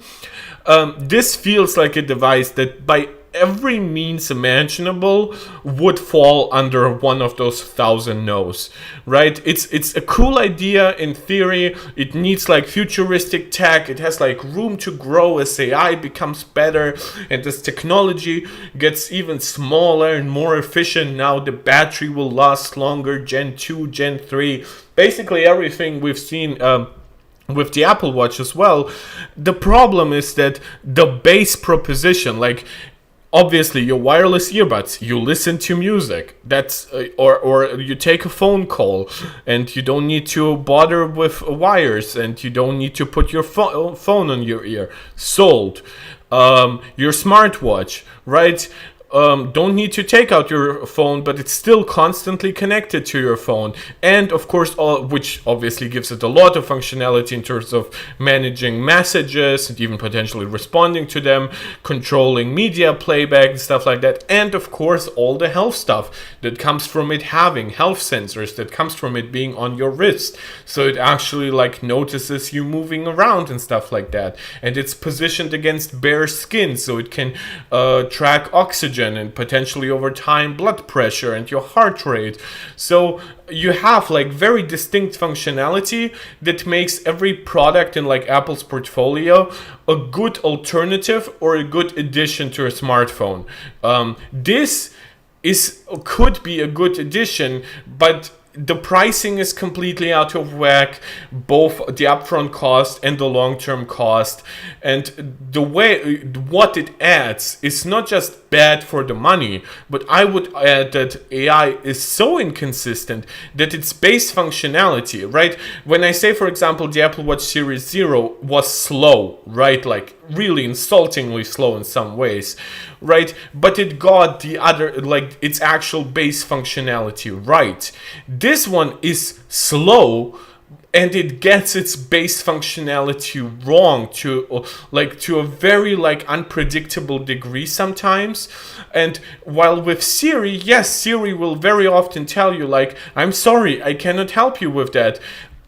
This feels like a device that by every means imaginable would fall under one of those 1,000 no's, right? It's a cool idea in theory. It needs like futuristic tech. It has like room to grow as AI becomes better and as technology gets even smaller and more efficient. Now the battery will last longer, Gen 2, Gen 3, basically everything we've seen with the Apple Watch as well. The problem is that the base proposition, like obviously your wireless earbuds, you listen to music, that's or you take a phone call and you don't need to bother with wires and you don't need to put your phone on your ear. Sold. Your smartwatch, right? Don't need to take out your phone, but it's still constantly connected to your phone. And of course, which obviously gives it a lot of functionality in terms of managing messages and even potentially responding to them, controlling media playback and stuff like that. And of course, all the health stuff that comes from it having health sensors, that comes from it being on your wrist. So it actually like notices you moving around and stuff like that. And it's positioned against bare skin, so it can track oxygen and potentially over time blood pressure and your heart rate. So you have like very distinct functionality that makes every product in like Apple's portfolio a good alternative or a good addition to a smartphone. This could be a good addition, but the pricing is completely out of whack, both the upfront cost and the long-term cost. And the way what it adds is not just bad for the money, but I would add that AI is so inconsistent that its base functionality, right? When I say, for example, the Apple Watch Series 0 was slow, right? Like really insultingly slow in some ways, right? But it got the other, like its actual base functionality right. This one is slow and it gets its base functionality wrong to a very like unpredictable degree sometimes. And while with Siri, yes, Siri will very often tell you like, I'm sorry, I cannot help you with that.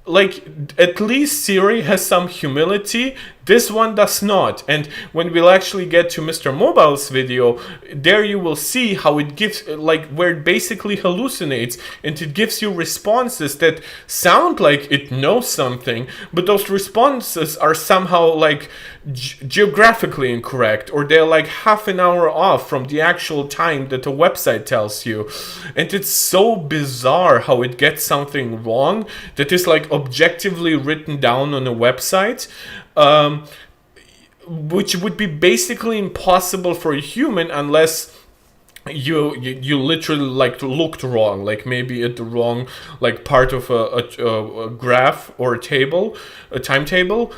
Like, at least Siri has some humility. This one does not. And when we'll actually get to MrMobile's video, there you will see how it gives, like, where it basically hallucinates and it gives you responses that sound like it knows something, but those responses are somehow like geographically incorrect, or they're like half an hour off from the actual time that the website tells you. And it's so bizarre how it gets something wrong that is like objectively written down on a website, which would be basically impossible for a human unless you literally like looked wrong, like maybe at the wrong like part of a graph or a table, a timetable.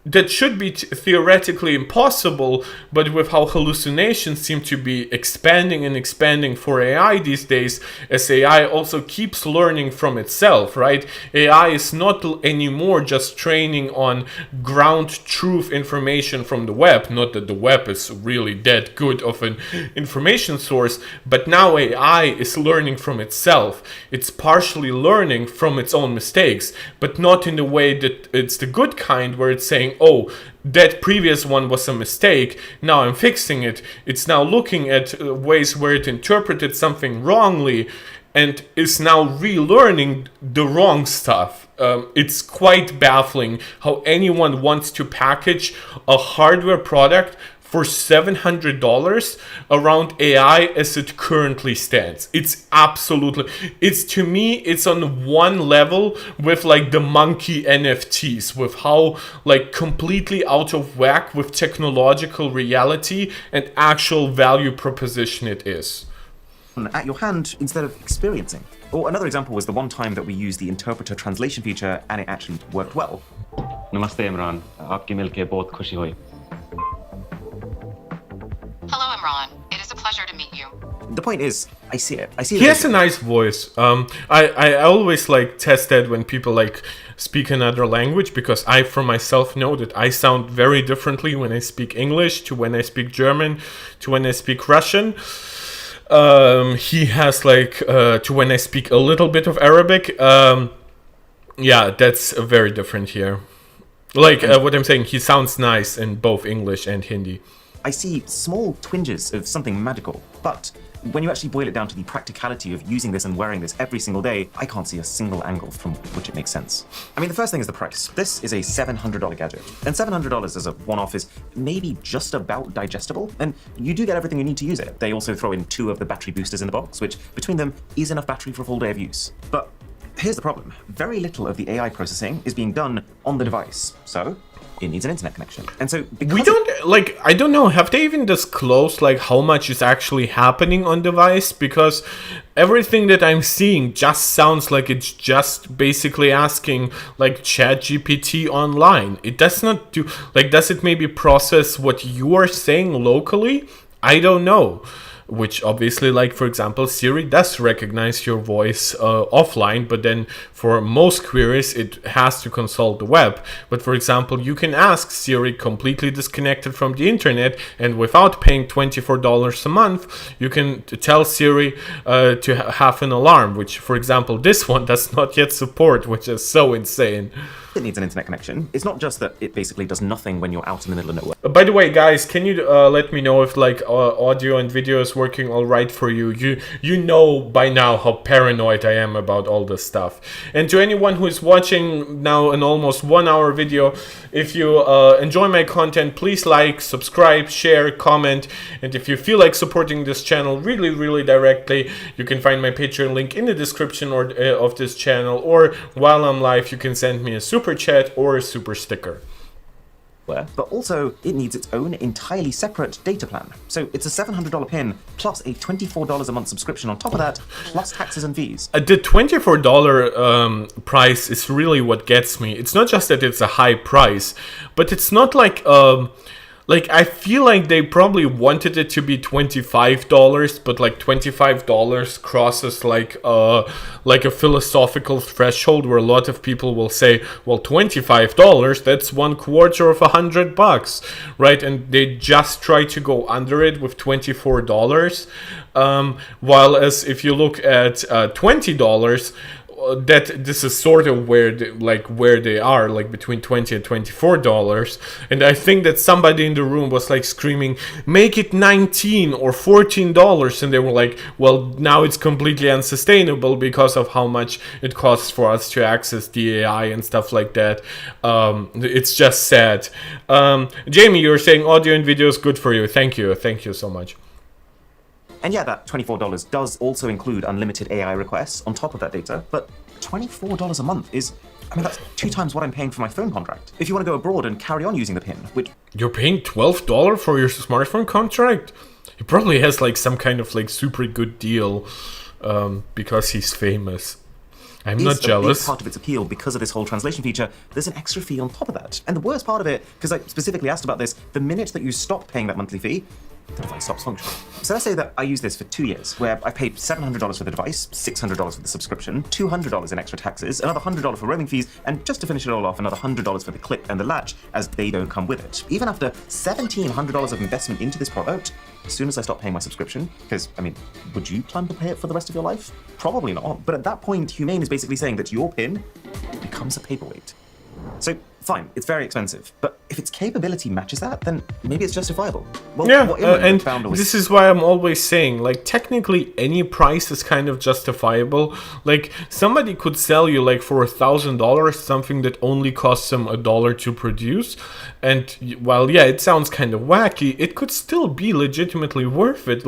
That should be theoretically impossible, but with how hallucinations seem to be expanding and expanding for AI these days, as AI also keeps learning from itself, right? AI is not anymore just training on ground truth information from the web. Not that the web is really that good of an information source, but now AI is learning from itself. It's partially learning from its own mistakes, but not in the way that it's the good kind where it's saying, oh, that previous one was a mistake, now I'm fixing it. It's now looking at ways where it interpreted something wrongly and is now relearning the wrong stuff. It's quite baffling how anyone wants to package a hardware product for $700 around AI as it currently stands. It's to me, it's on one level with like the monkey NFTs, with how like completely out of whack with technological reality and actual value proposition it is. At your hand instead of experiencing. Or another example was the one time that we used the interpreter translation feature and it actually worked well. Namaste Imran, aapki milke bahut khushi hui. Hello, Imran. It is a meet you. The point is, I see it. I see He the has a nice voice. I always like test that when people like speak another language, because I for myself know that I sound very differently when I speak English to when I speak German to when I speak Russian. He has like to when I speak a little bit of Arabic. Yeah, that's very different here. Like what I'm saying, he sounds nice in both English and Hindi. I see small twinges of something magical, but when you actually boil it down to the practicality of using this and wearing this every single day, I can't see a single angle from which it makes sense. I mean, the first thing is the price. This is a $700 gadget, and $700 as a one-off is maybe just about digestible, and you do get everything you need to use it. They also throw in 2 of the battery boosters in the box, which between them is enough battery for a full day of use. But here's the problem. Very little of the AI processing is being done on the device, so it needs an internet connection. And so We don't, like, I don't know, have they even disclosed, like, how much is actually happening on device? Because everything that I'm seeing just sounds like it's just basically asking, like, ChatGPT online. It does not do, like, does it maybe process what you are saying locally? I don't know. Which obviously, like, for example, Siri does recognize your voice offline, but then for most queries, it has to consult the web. But for example, you can ask Siri completely disconnected from the internet, and without paying $24 a month, you can tell Siri to have an alarm, which, for example, this one does not yet support, which is so insane. It needs an internet connection. It's not just that it basically does nothing when you're out in the middle of nowhere. By the way, guys, can you let me know if like audio and video is working all right for you? You know by now how paranoid I am about all this stuff. And to anyone who is watching now an almost 1-hour video, if you enjoy my content, please like, subscribe, share, comment, and if you feel like supporting this channel really directly, you can find my Patreon link in the description or of this channel, or while I'm live, you can send me a super chat or a super sticker. But also, it needs its own entirely separate data plan. So it's a $700 pin plus a $24 a month subscription on top of that, plus taxes and fees. The $24 price is really what gets me. It's not just that it's a high price, but it's not like I feel like they probably wanted it to be $25, but like $25 crosses like a philosophical threshold where a lot of people will say, well, $25, that's $1/4 of $100, right? And they just try to go under it with $24. While as if you look at $20, that this is sort of where they are, like between $20 and $24, and I think that somebody in the room was like screaming, make it $19 or $14, and they were like, well, now it's completely unsustainable because of how much it costs for us to access the AI and stuff like that. It's just sad. Jamie, you're saying audio and video is good for you. Thank you so much. And yeah, that $24 does also include unlimited AI requests on top of that data, but $24 a month is, I mean, that's 2 times what I'm paying for my phone contract. If you want to go abroad and carry on using the PIN, which... You're paying $12 for your smartphone contract? He probably has like some kind of like super good deal because he's famous. I'm not jealous. A big part of its appeal because of this whole translation feature. There's an extra fee on top of that. And the worst part of it, because I specifically asked about this, the minute that you stop paying that monthly fee, the device stops functioning. So let's say that I use this for 2 years, where I paid $700 for the device, $600 for the subscription, $200 in extra taxes, another $100 for roaming fees, and just to finish it all off, another $100 for the clip and the latch, as they don't come with it. Even after $1,700 of investment into this product, as soon as I stop paying my subscription, because, I mean, would you plan to pay it for the rest of your life? Probably not. But at that point, Humane is basically saying that your PIN becomes a paperweight. So, fine, it's very expensive, but if its capability matches that, then maybe it's justifiable. Well, yeah, and this is why I'm always saying, like, technically any price is kind of justifiable. Like, somebody could sell you, like, for $1,000 something that only costs them $1 to produce, and while, yeah, it sounds kind of wacky, it could still be legitimately worth it,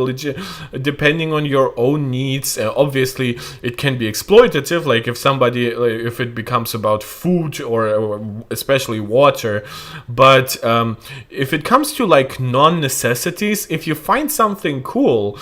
depending on your own needs. Obviously, it can be exploitative, like, if it becomes about food or especially water, but if it comes to like non-necessities, if you find something cool,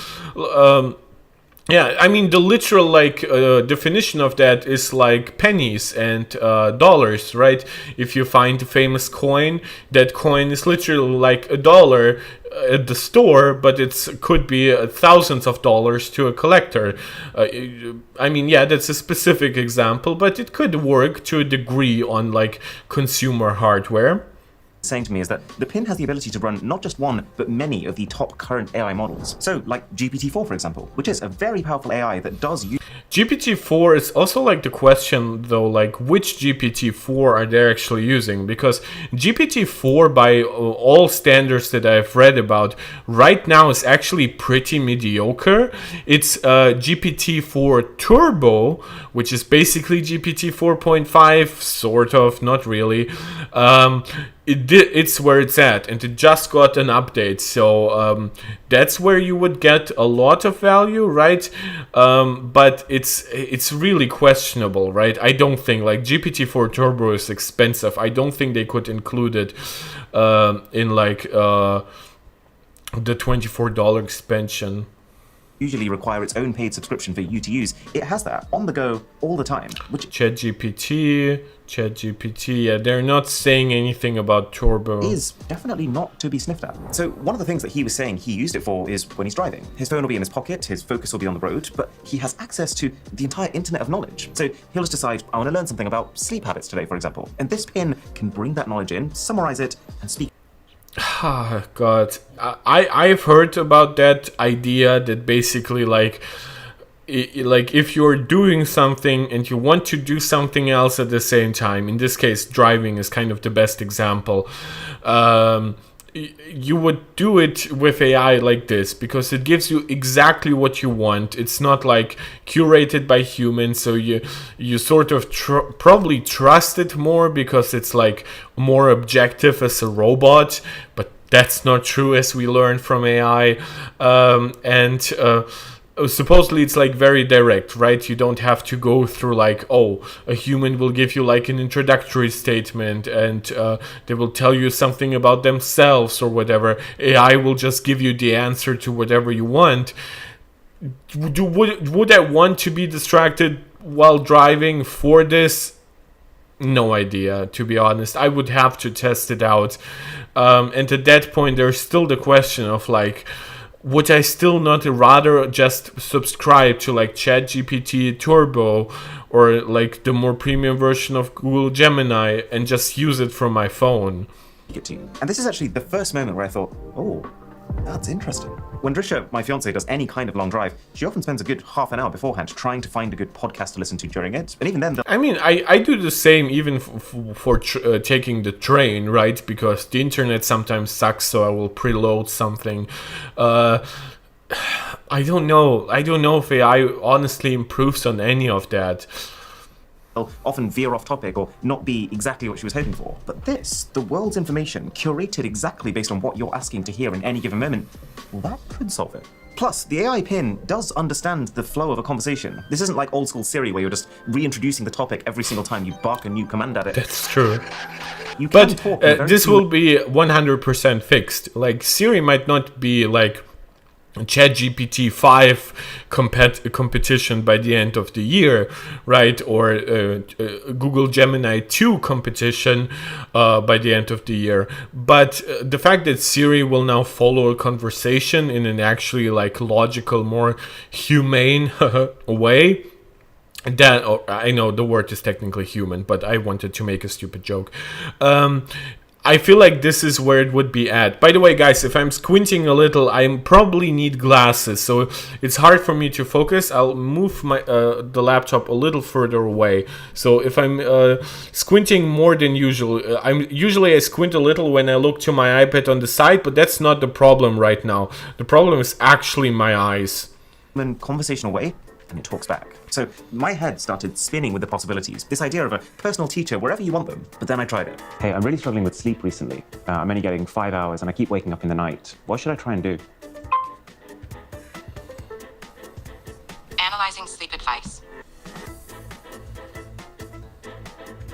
Yeah, I mean the literal like definition of that is like pennies and dollars, right? If you find a famous coin, that coin is literally like $1 at the store, but it's could be thousands of dollars to a collector. I mean, yeah, that's a specific example, but it could work to a degree on like consumer hardware. Saying to me is that the pin has the ability to run not just one, but many of the top current AI models. So, like GPT-4, for example, which is a very powerful AI that does use GPT-4 is also like the question though, like which GPT-4 are they actually using? Because GPT-4, by all standards that I've read about, right now is actually pretty mediocre. It's GPT-4 Turbo, which is basically GPT 4.5, sort of, not really. It's where it's at, and it just got an update, so that's where you would get a lot of value, right? But it's really questionable, right? I don't think like GPT-4 Turbo is expensive. I don't think they could include it in like the $24 expansion. usually require its own paid subscription for you to use. It has that on the go all the time, which ChatGPT, yeah, they're not saying anything about Turbo. is definitely not to be sniffed at. So one of the things that he was saying he used it for is when he's driving. His phone will be in his pocket, his focus will be on the road, but he has access to the entire internet of knowledge. So he'll just decide, I want to learn something about sleep habits today, for example. And this pin can bring that knowledge in, summarize it, and speak. Oh, God, I've heard about that idea that basically like if you're doing something and you want to do something else at the same time, in this case driving is kind of the best example, you would do it with AI like this because it gives you exactly what you want. It's not like curated by humans, so you sort of probably trust it more because it's like more objective as a robot, but that's not true, as we learned from AI. Supposedly it's like very direct, right? You don't have to go through like, oh, a human will give you like an introductory statement and they will tell you something about themselves or whatever. AI will just give you the answer to whatever you want. Would I want to be distracted while driving for this? No idea, to be honest. I would have to test it out. And at that point, there's still the question of like, would I still not rather just subscribe to like ChatGPT Turbo or like the more premium version of Google Gemini and just use it from my phone? And this is actually the first moment where I thought, oh, that's interesting. When Drisha, my fiance, does any kind of long drive, she often spends a good half an hour beforehand trying to find a good podcast to listen to during it. And even then, I mean, I do the same even for taking the train, right? Because the internet sometimes sucks, so I will preload something. I don't know. I don't know if AI honestly improves on any of that. often veer off topic or not be exactly what she was hoping for. But this, the world's information, curated exactly based on what you're asking to hear in any given moment, well, that could solve it. Plus, the AI pin does understand the flow of a conversation. This isn't like old school Siri where you're just reintroducing the topic every single time you bark a new command at it. That's true. You can But talk in a very this will be 100% fixed. Like, Siri might not be like ChatGPT 5 competition by the end of the year, right? Or Google Gemini 2 competition by the end of the year. But the fact that Siri will now follow a conversation in an actually like logical, more humane way. That, oh, I know the word is technically human, but I wanted to make a stupid joke. I feel like this is where it would be at. By the way, guys, if I'm squinting a little, I probably need glasses, so it's hard for me to focus. I'll move my the laptop a little further away. So if I'm squinting more than usual, I squint a little when I look to my iPad on the side, but that's not the problem right now. The problem is actually my eyes. in conversational way, and it talks back. So my head started spinning with the possibilities. This idea of a personal teacher wherever you want them. But then I tried it. Hey, I'm really struggling with sleep recently. I'm only getting 5 hours and I keep waking up in the night. What should I try and do? Analyzing sleep advice.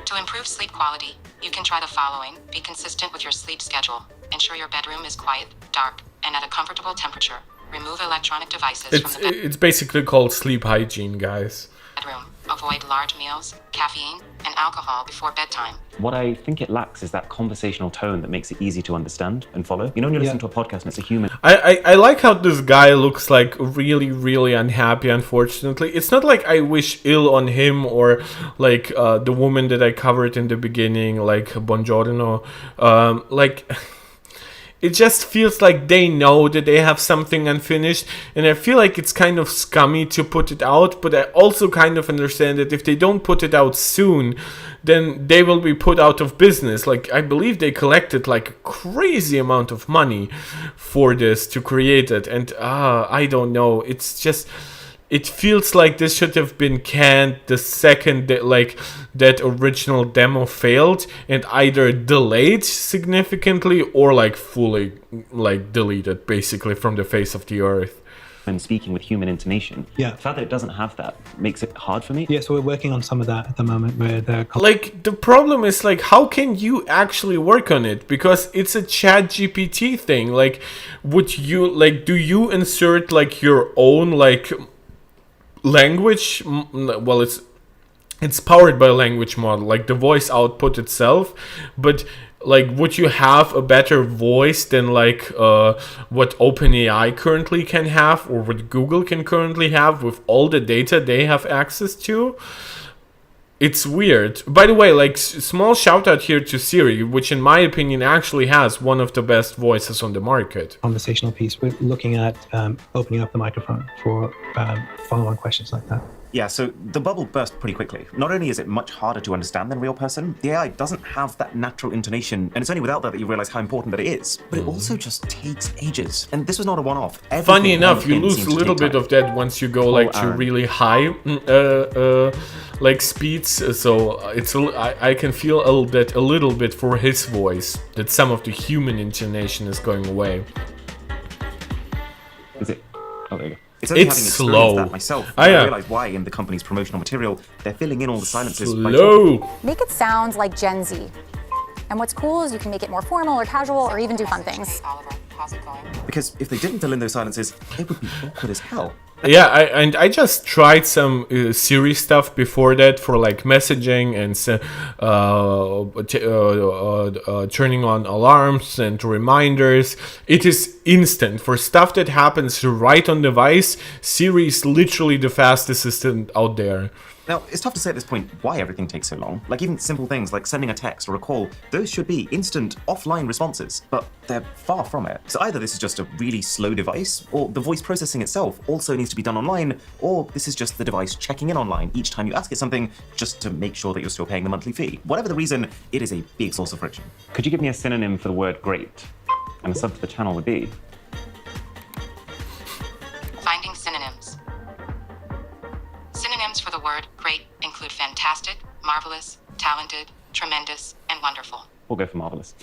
To improve sleep quality, you can try the following. Be consistent with your sleep schedule. Ensure your bedroom is quiet, dark, and at a comfortable temperature. Remove electronic devices from the It's basically called sleep hygiene, guys. bedroom. Avoid large meals, caffeine, and alcohol before bedtime. What I think it lacks is that conversational tone that makes it easy to understand and follow. You know, when you listen to a podcast and it's a human. I like how this guy looks like really, really unhappy, unfortunately. It's not like I wish ill on him or like the woman that I covered in the beginning, like Buongiorno. It just feels like they know that they have something unfinished, and I feel like it's kind of scummy to put it out, but I also kind of understand that if they don't put it out soon, then they will be put out of business. Like, I believe they collected like a crazy amount of money for this to create it, and I don't know, it's just... It feels like this should have been canned the second that that original demo failed, and either delayed significantly or like fully like deleted basically from the face of the earth. And speaking with human intonation. Yeah. The fact that it doesn't have that makes it hard for me. Yeah, so we're working on some of that at the moment where they're... Like, the problem is, like, how can you actually work on it? Because it's a chat GPT thing. Like, would you, like, do you insert, like, your own, like, language? Well, it's powered by a language model, like the voice output itself, but like, would you have a better voice than like what OpenAI currently can have, or what Google can currently have with all the data they have access to? It's weird. By the way, like, small shout out here to Siri, which in my opinion actually has one of the best voices on the market. Conversational piece. We're looking at opening up the microphone for follow-on questions like that. Yeah, so the bubble burst pretty quickly. Not only is it much harder to understand than a real person, the AI doesn't have that natural intonation, and it's only without that you realize how important that it is. But it also just takes ages. And this was not a one-off. Funny enough, you lose a little bit of that once you go like to really high like speeds. So I can feel a little bit for his voice that some of the human intonation is going away. Is it? Oh, there you go. It's only It's having slow. experienced that myself. Ah, yeah. I realize why in the company's promotional material they're filling in all the silences by talking. Slow. Make it sound like Gen Z. And what's cool is you can make it more formal or casual or even do fun things. Oliver, how's it going? Because if they didn't fill in those silences, it would be awkward as hell. Yeah, I just tried some Siri stuff before that for like messaging and turning on alarms and reminders. It is instant. For stuff that happens right on device, Siri is literally the fastest assistant out there. Now, it's tough to say at this point why everything takes so long. Like, even simple things like sending a text or a call, those should be instant, offline responses, but they're far from it. So either this is just a really slow device, or the voice processing itself also needs to be done online, or this is just the device checking in online each time you ask it something, just to make sure that you're still paying the monthly fee. Whatever the reason, it is a big source of friction. Could you give me a synonym for the word great? And a sub for the channel would be? Finding synonyms. Synonyms for the word great include fantastic, marvelous, talented, tremendous, and wonderful. We'll go for marvelous.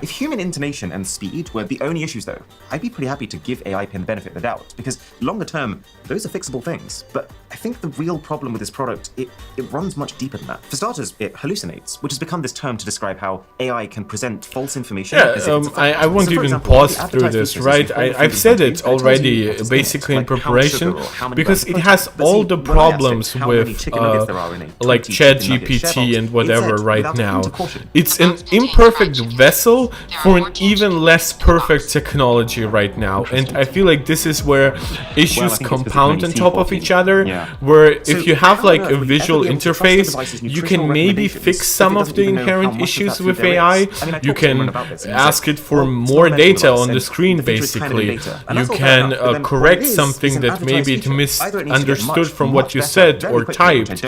If human intonation and speed were the only issues though, I'd be pretty happy to give AI Pin the benefit of the doubt, because longer term, those are fixable things. But I think the real problem with this product, it runs much deeper than that. For starters, it hallucinates, which has become this term to describe how AI can present false information. Yeah, as if it's a fact. I won't So, for even example, pause the through advertised this, businesses right? with all the I've food said companies, it they'll tell already, you what's in it, basically in like how much preparation, sugar or how many because grams it of has protein. But all see, the when I asked it problems how many with chicken nuggets there are in a like 20 chicken nugget share ChatGPT box, and it whatever said, right without a now. hint of caution. It's an imperfect vessel for an even less perfect technology right now, and I feel like this is where issues compound on top of each other, where if you have like a visual interface, you can maybe fix some of the inherent issues with AI. You can ask it for more data on the screen, basically. You can correct something that maybe it misunderstood from what you said or typed.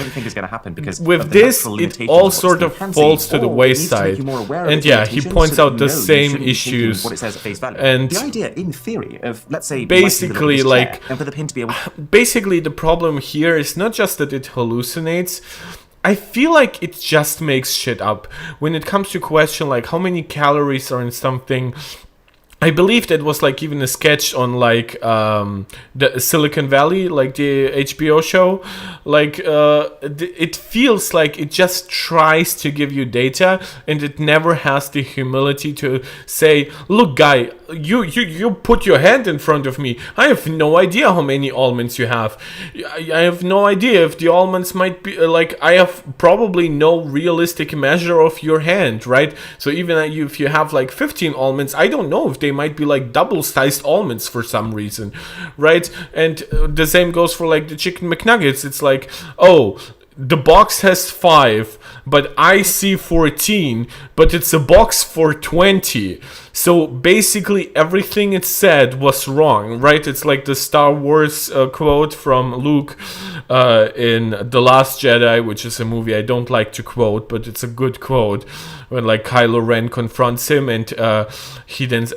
With this, it all sort of falls to the wayside. And yeah, he points out the same issues. And the idea, in theory, of, let's say, basically, like, and for the pin to be able basically the problem here is not just that it hallucinates. I feel like it just makes shit up when it comes to question like how many calories are in something. I believe that was like even a sketch on like the Silicon Valley, like the HBO show. Like it feels like it just tries to give you data, and it never has the humility to say, "Look, guy, you put your hand in front of me. I have no idea how many almonds you have. I have no idea if the almonds might be like I have probably no realistic measure of your hand, right? So even if you have like 15 almonds, I don't know if they might be like double-sized almonds for some reason, right? And the same goes for like the chicken McNuggets. It's like, oh, the box has 5, but I see 14, but it's a box for 20. So basically everything it said was wrong, right? It's like the Star Wars quote from Luke in The Last Jedi, which is a movie I don't like to quote, but it's a good quote, when like Kylo Ren confronts him, and he then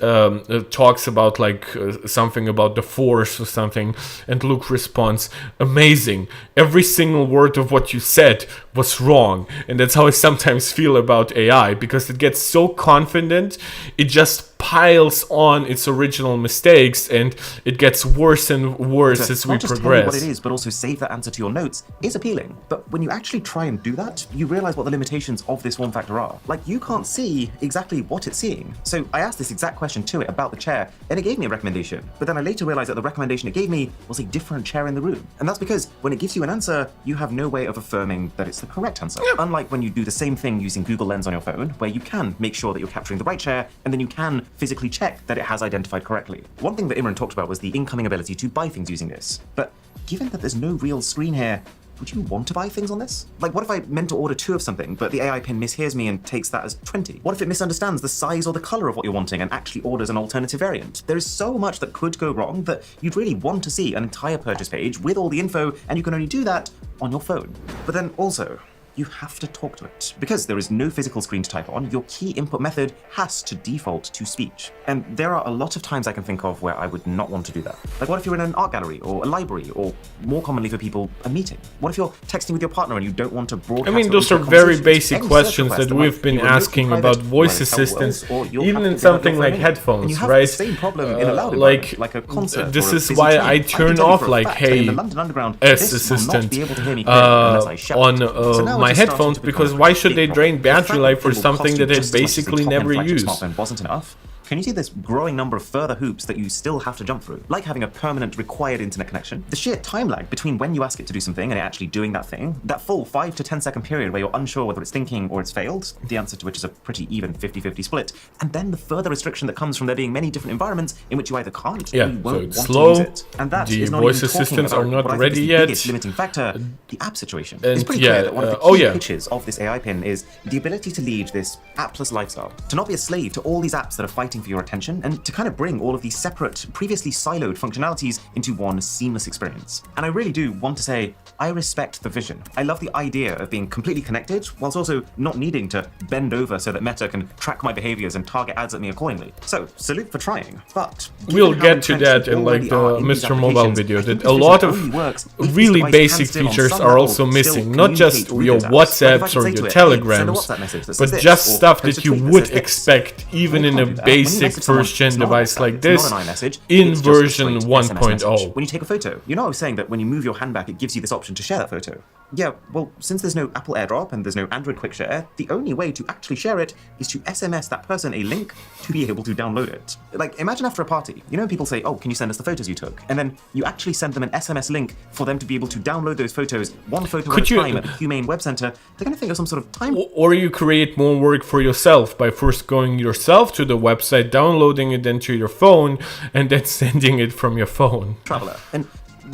talks about like something about the Force or something, and Luke responds, "Amazing, every single word of what you said was wrong." And that's how I sometimes feel about AI, because it gets so confident, it just piles on its original mistakes, and it gets worse and worse as we not just tell you what progress. it is, but also save that answer to your notes is appealing. But when you actually try and do that, you realize what the limitations of this form factor are. Like, you can't see exactly what it's seeing. So I asked this exact question to it about the chair, and it gave me a recommendation. But then I later realized that the recommendation it gave me was a different chair in the room. And that's because when it gives you an answer, you have no way of affirming that it's the correct answer. Unlike when you do the same thing using Google Lens on your phone, where you can make sure that you're capturing the right chair, and then you can physically check that it has identified correctly. One thing that Imran talked about was the incoming ability to buy things using this. But given that there's no real screen here, would you want to buy things on this? Like, what if I meant to order 2 of something, but the AI pin mishears me and takes that as 20? What if it misunderstands the size or the color of what you're wanting and actually orders an alternative variant? There is so much that could go wrong that you'd really want to see an entire purchase page with all the info, and you can only do that on your phone. But then also, you have to talk to it. Because there is no physical screen to type on, your key input method has to default to speech. And there are a lot of times I can think of where I would not want to do that. Like, what if you're in an art gallery or a library, or more commonly for people, a meeting? What if you're texting with your partner and you don't want to broadcast? I mean, those are very basic questions that we've been asking about voice assistants, even in something like headphones, right? Same problem in a loud like a concert. this or a is busy why train. I can turn tell you off for a like, fact that in hey, the London Underground, S this will not assistant be able to hear me clearly unless I shout. So now my it's just starting headphones, to become because a why should they big drain problem. The battery fact life that for it will something cost you that they just as much as the basically top-end never flagship use? smartphone wasn't enough. Can you see this growing number of further hoops that you still have to jump through? Like having a permanent required internet connection, the sheer time lag between when you ask it to do something and it actually doing that thing, that full 5 to 10 second period where you're unsure whether it's thinking or it's failed, the answer to which is a pretty even 50-50 split, and then the further restriction that comes from there being many different environments in which you either can't or you won't it's want slow. to use it. And that The is not voice even talking assistants about are not what I think ready is the yet. biggest limiting factor, the app situation. And It's pretty yeah, clear that one of the oh key yeah. pitches of this AI pin is the ability to lead this appless lifestyle, to not be a slave to all these apps that are fighting for your attention, and to kind of bring all of these separate, previously siloed functionalities into one seamless experience. And I really do want to say, I respect the vision. I love the idea of being completely connected, whilst also not needing to bend over so that Meta can track my behaviors and target ads at me accordingly. So, salute for trying. But We'll given how get to entrenched that in we like already are the in these MrMobile applications, video, I think that a this lot vision of only works if this really device basic can still, on features some are level, also still missing. Not just communicate your with those apps. Like, if I WhatsApps can or say your to it, hey, send a Telegrams, WhatsApp message that says but this, just or stuff post that a you tweet that would says this. expect even Well, in you a can't do that. When you basic message someone, first-gen it's not a device WhatsApp, like it's not this an iMessage, in it's just a version straight SMS message. 1.0. When you take a photo, you know I was saying that when you move your hand back, it gives you this option to share that photo. Yeah, well, since there's no Apple AirDrop and there's no Android Quick Share, the only way to actually share it is to SMS that person a link to be able to download it. Like, imagine after a party, you know, people say, oh, can you send us the photos you took? And then you actually send them an SMS link for them to be able to download those photos, one photo at a time at the Humane Web Center. They're going to think of some sort of time. Or you create more work for yourself by first going yourself to the website, downloading it into your phone, and then sending it from your phone. Traveler. And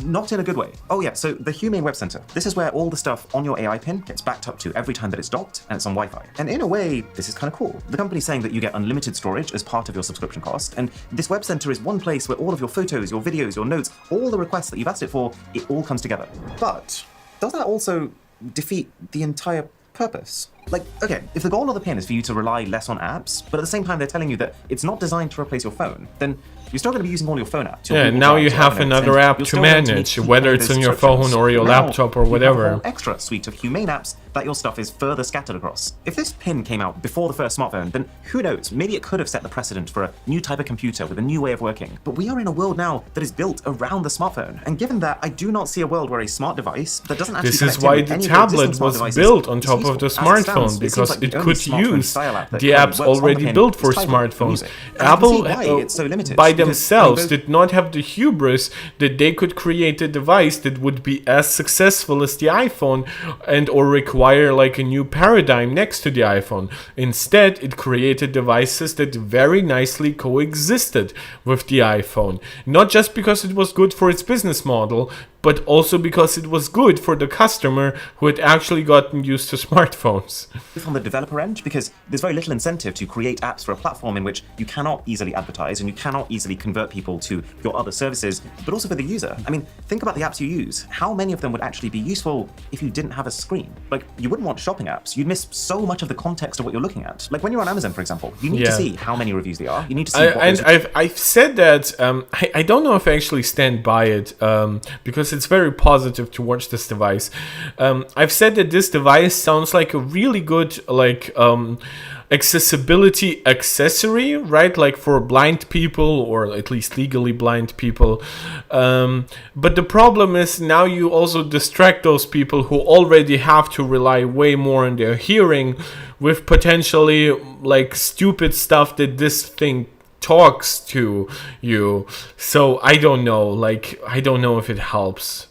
not in a good way. Oh yeah, so the Humane Web Center. This is where all the stuff on your AI pin gets backed up to every time that it's docked and it's on Wi-Fi. And in a way, this is kind of cool. The company's saying that you get unlimited storage as part of your subscription cost, and this web center is one place where all of your photos, your videos, your notes, all the requests that you've asked it for, it all comes together. But does that also defeat the entire purpose? Like, okay, if the goal of the pin is for you to rely less on apps, but at the same time they're telling you that it's not designed to replace your phone, then you're still going to be using all your phone apps. Yeah, now you have another app to manage, whether it's on your phone or your laptop or whatever. You have a whole extra suite of Humane apps that your stuff is further scattered across. If this pin came out before the first smartphone, then who knows, maybe it could have set the precedent for a new type of computer with a new way of working. But we are in a world now that is built around the smartphone. And given that, I do not see a world where a smart device that doesn't actually This is why the tablet was built on top of the smartphone, because it could use the apps already built for smartphones. Apple, by themselves, did not have the hubris that they could create a device that would be as successful as the iPhone and or require like a new paradigm next to the iPhone. Instead, it created devices that very nicely coexisted with the iPhone. Not just because it was good for its business model, but also because it was good for the customer who had actually gotten used to smartphones. From the developer end, because there's very little incentive to create apps for a platform in which you cannot easily advertise and you cannot easily convert people to your other services, but also for the user. I mean, think about the apps you use. How many of them would actually be useful if you didn't have a screen? Like, you wouldn't want shopping apps. You'd miss so much of the context of what you're looking at. Like when you're on Amazon, for example, you need to see how many reviews there are. You need to see I've said that, I don't know if I actually stand by it, because it's very positive towards this device. I've said that this device sounds like a really good accessibility accessory, right? Like for blind people, or at least legally blind people. But the problem is now you also distract those people who already have to rely way more on their hearing with potentially like stupid stuff that this thing talks to you. So I don't know, like, I don't know if it helps.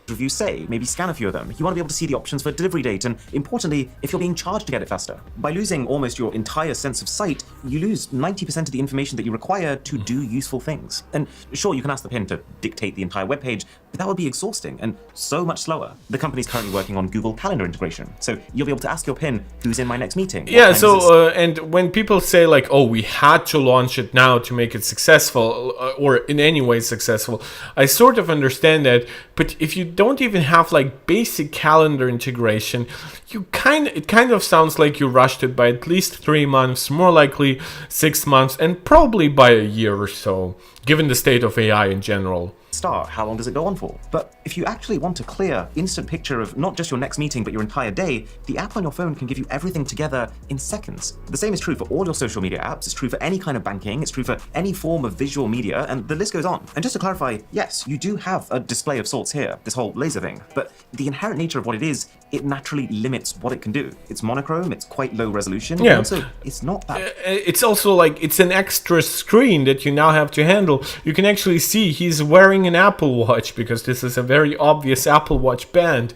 Reviews say, maybe scan a few of them. You want to be able to see the options for delivery date, and importantly, if you're being charged to get it faster. By losing almost your entire sense of sight, you lose 90% of the information that you require to do useful things. And sure, you can ask the pin to dictate the entire web page, but that would be exhausting and so much slower. The company's currently working on Google Calendar integration, so you'll be able to ask your pin who's in my next meeting. Yeah, so and when people say like, oh, we had to launch it now to make it successful, or in any way successful, I sort of understand that. But if you don't even have like basic calendar integration, it kind of sounds like you rushed it by at least 3 months, more likely 6 months, and probably by a year or so, given the state of AI in general. Start, how long does it go on for? But if you actually want a clear, instant picture of not just your next meeting, but your entire day, the app on your phone can give you everything together in seconds. The same is true for all your social media apps, it's true for any kind of banking, it's true for any form of visual media, and the list goes on. And just to clarify, yes, you do have a display of sorts here, this whole laser thing, but the inherent nature of what it is, it naturally limits what it can do. It's monochrome, it's quite low resolution, yeah. And also, it's not that... It's also like, it's an extra screen that you now have to handle. You can actually see he's wearing an Apple Watch, because this is a very obvious Apple Watch band,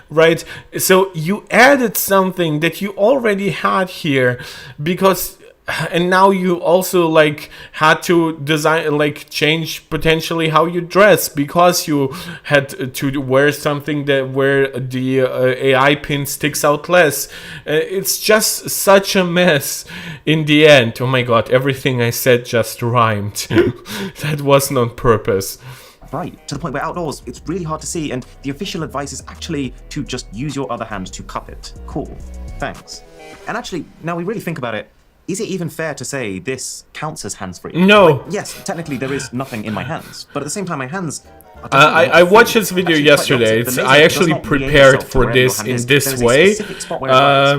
right? So you added something that you already had here, because... And now you also like had to design, like change potentially how you dress, because you had to wear something that where the AI pin sticks out less. It's just such a mess in the end. Oh my god, everything I said just rhymed. That wasn't on purpose. Right, to the point where outdoors it's really hard to see, and the official advice is actually to just use your other hand to cup it. Cool, thanks. And actually, now we really think about it, is it even fair to say this counts as hands-free? No. Like, yes, technically there is nothing in my hands, but at the same time my hands... I watched this video yesterday. I actually prepared for this in this way,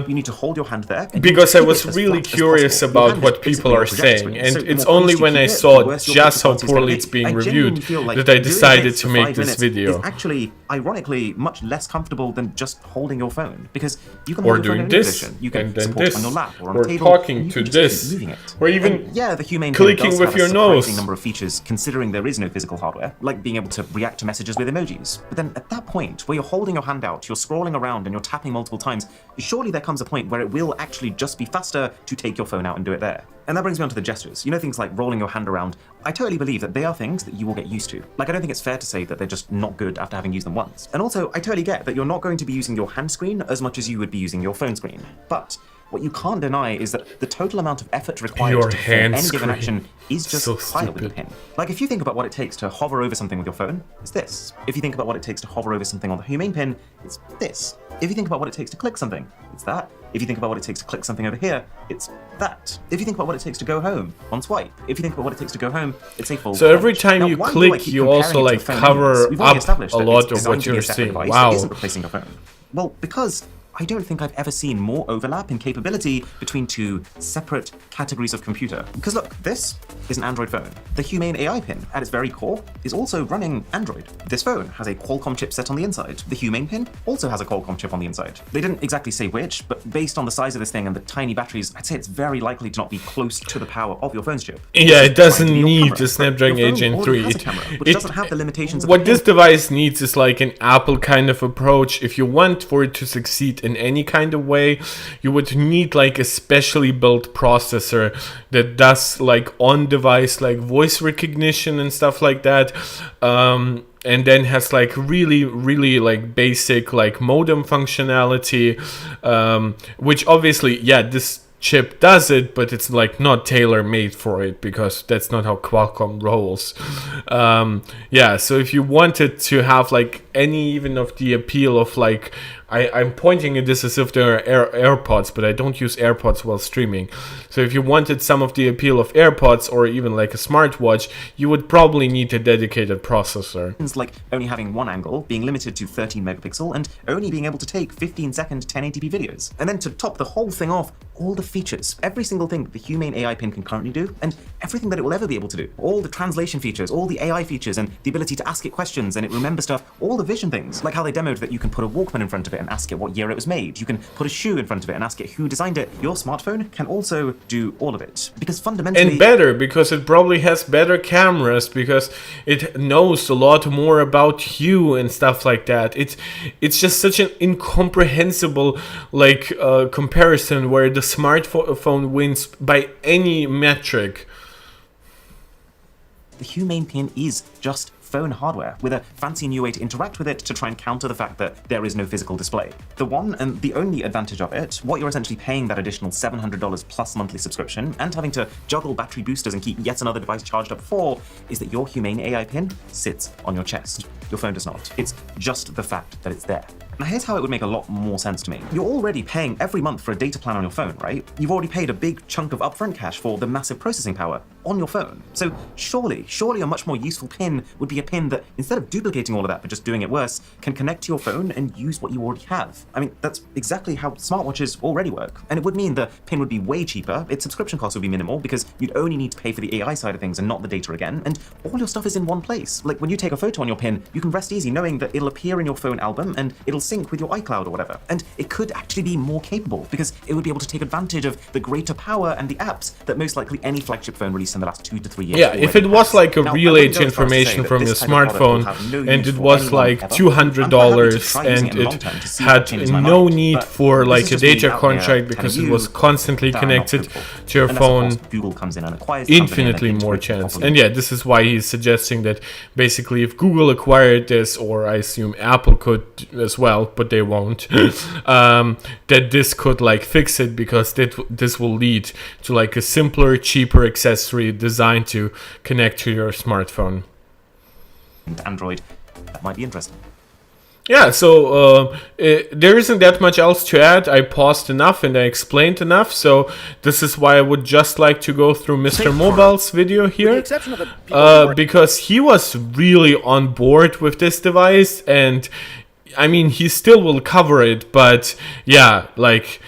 you need to hold your hand there, because I was really curious about what people are saying, and it's only when I saw just how poorly it's being reviewed that I decided to make this video. It's actually, ironically, much less comfortable than just holding your phone, because you can or hold your phone doing in any this, position. You can and then support this, it on your lap or on or a table, talking you to can just this, keep moving it. or even and yeah, the Humane clicking does with have your a surprising nose. number of features, considering there is no physical hardware, like being able to react to messages with emojis. But then at that point, where you're holding your hand out, you're scrolling around and you're tapping multiple times, surely there comes a point where it will actually just be faster to take your phone out and do it there. And that brings me on to the gestures. You know, things like rolling your hand around. I totally believe that they are things that you will get used to. Like, I don't think it's fair to say that they're just not good after having used them once. And also, I totally get that you're not going to be using your hand screen as much as you would be using your phone screen. But what you can't deny is that the total amount of effort required to perform any given action is just higher with the pin. Like, if you think about what it takes to hover over something with your phone, it's this. If you think about what it takes to hover over something on the Humane pin, it's this. If you think about what it takes to click something, it's that. If you think about what it takes to click something over here, it's that. If you think about what it takes to go home, on swipe. If you think about what it takes to go home, it's a fold. So every time now, you why do I click, keep you comparing also it to like the phone cover anyways? We've already up established a that lot it's of designed what to be you're a separate seeing. device. Wow. It isn't replacing your phone. Well, because I don't think I've ever seen more overlap in capability between two separate categories of computer. Because look, this is an Android phone. The Humane AI Pin, at its very core, is also running Android. This phone has a Qualcomm chipset on the inside. The Humane Pin also has a Qualcomm chip on the inside. They didn't exactly say which, but based on the size of this thing and the tiny batteries, I'd say it's very likely to not be close to the power of your phone's chip. Yeah, This it is doesn't trying to be your need camera, the but Snapdragon your phone 8 Gen already 3. has a camera, which doesn't have the limitations of what the this pin. device needs is like an Apple kind of approach. If you want for it to succeed in any kind of way, you would need like a specially built processor that does like on-device like voice recognition and stuff like that. And then has like really like basic like modem functionality, which obviously, yeah, this chip does it, but it's like not tailor-made for it because that's not how Qualcomm rolls. Yeah, so if you wanted to have like any even of the appeal of like, I'm pointing at this as if they're AirPods, but I don't use AirPods while streaming. So if you wanted some of the appeal of AirPods or even like a smartwatch, you would probably need a dedicated processor. Like only having one angle, being limited to 13 megapixel, and only being able to take 15-second 1080p videos. And then to top the whole thing off, all the features, every single thing that the Humane AI Pin can currently do, and everything that it will ever be able to do. All the translation features, all the AI features, and the ability to ask it questions and it remember stuff, all the vision things, like how they demoed that you can put a Walkman in front of it and ask it what year it was made. You can put a shoe in front of it and ask it who designed it. Your smartphone can also do all of it. Because fundamentally... And better, because it probably has better cameras, because it knows a lot more about you and stuff like that. It's just such an incomprehensible like comparison where the smartphone wins by any metric. The Humane Pin is just phone hardware with a fancy new way to interact with it to try and counter the fact that there is no physical display. The one and the only advantage of it, what you're essentially paying that additional $700 plus monthly subscription and having to juggle battery boosters and keep yet another device charged up for, is that your Humane AI Pin sits on your chest. Your phone does not. It's just the fact that it's there. Now here's how it would make a lot more sense to me. You're already paying every month for a data plan on your phone, right? You've already paid a big chunk of upfront cash for the massive processing power on your phone. So surely a much more useful pin would be a pin that, instead of duplicating all of that but just doing it worse, can connect to your phone and use what you already have. I mean, that's exactly how smartwatches already work. And it would mean the pin would be way cheaper, its subscription costs would be minimal because you'd only need to pay for the AI side of things and not the data again, and all your stuff is in one place. Like when you take a photo on your pin, you can rest easy knowing that it'll appear in your phone album and it'll sync with your iCloud or whatever. And it could actually be more capable because it would be able to take advantage of the greater power and the apps that most likely any flagship phone released in the last 2 to 3 years. Yeah, if it was like a Now, relay I wouldn't to go as far as to say information that from this your type of product will smartphone have no and use it for was anyone like ever, $200 I'm quite happy to try using and it in the long it term to see what had changes my no mind. need But for this like is a just me data out there contract because telling it was you constantly that I'm not connected fruitful. to your Unless, of phone. course, Google comes in and acquires the company and then Infinitely more integrates it chance. properly. And yeah, this is why he's suggesting that basically if Google acquired this, or I assume Apple could as well, but they won't, that this could like fix it, because this will lead to like a simpler, cheaper accessory designed to connect to your smartphone. And Android, that might be interesting. Yeah, so there isn't that much else to add. I paused enough and I explained enough, so this is why I would just like to go through MrMobile's video here, because he was really on board with this device, and I mean, he still will cover it, but yeah, like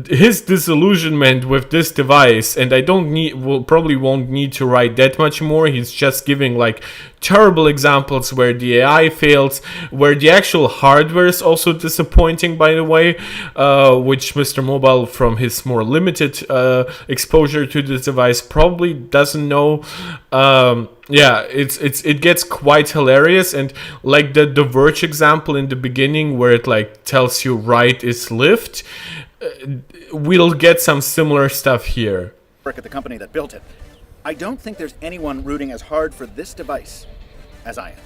his disillusionment with this device, and probably won't need to write that much more. He's just giving like terrible examples where the AI fails, where the actual hardware is also disappointing, by the way, which MrMobile, from his more limited exposure to this device, probably doesn't know. Yeah, it gets quite hilarious, and like the Verge example in the beginning where it like tells you right is lift, we'll get some similar stuff here. Work at the company that built it. I don't think there's anyone rooting as hard for this device as I am.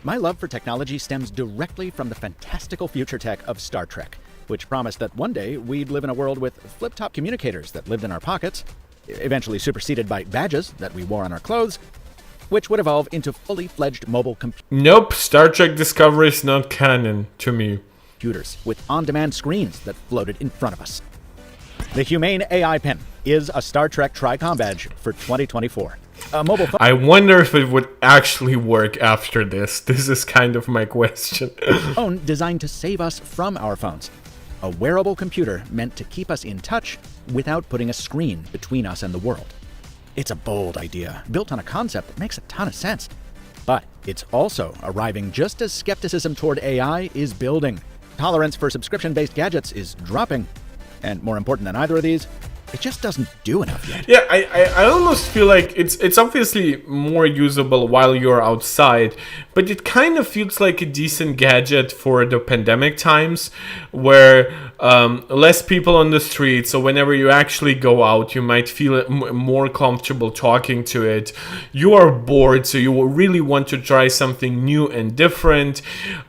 My love for technology stems directly from the fantastical future tech of Star Trek, which promised that one day we'd live in a world with flip-top communicators that lived in our pockets, eventually superseded by badges that we wore on our clothes, which would evolve into fully fledged mobile Nope, Star Trek Discovery is not canon to me. computers with on-demand screens that floated in front of us. The Humane AI Pin is a Star Trek Tri-Com badge for 2024. A mobile phone. I wonder if it would actually work after this. This is kind of my question. Phone designed to save us from our phones. A wearable computer meant to keep us in touch without putting a screen between us and the world. It's a bold idea, built on a concept that makes a ton of sense. But it's also arriving just as skepticism toward AI is building. Tolerance for subscription-based gadgets is dropping. And more important than either of these, it just doesn't do enough yet. Yeah, I almost feel like it's obviously more usable while you're outside, but it kind of feels like a decent gadget for the pandemic times, where less people on the street, so whenever you actually go out, you might feel more comfortable talking to it. You are bored, so you really want to try something new and different.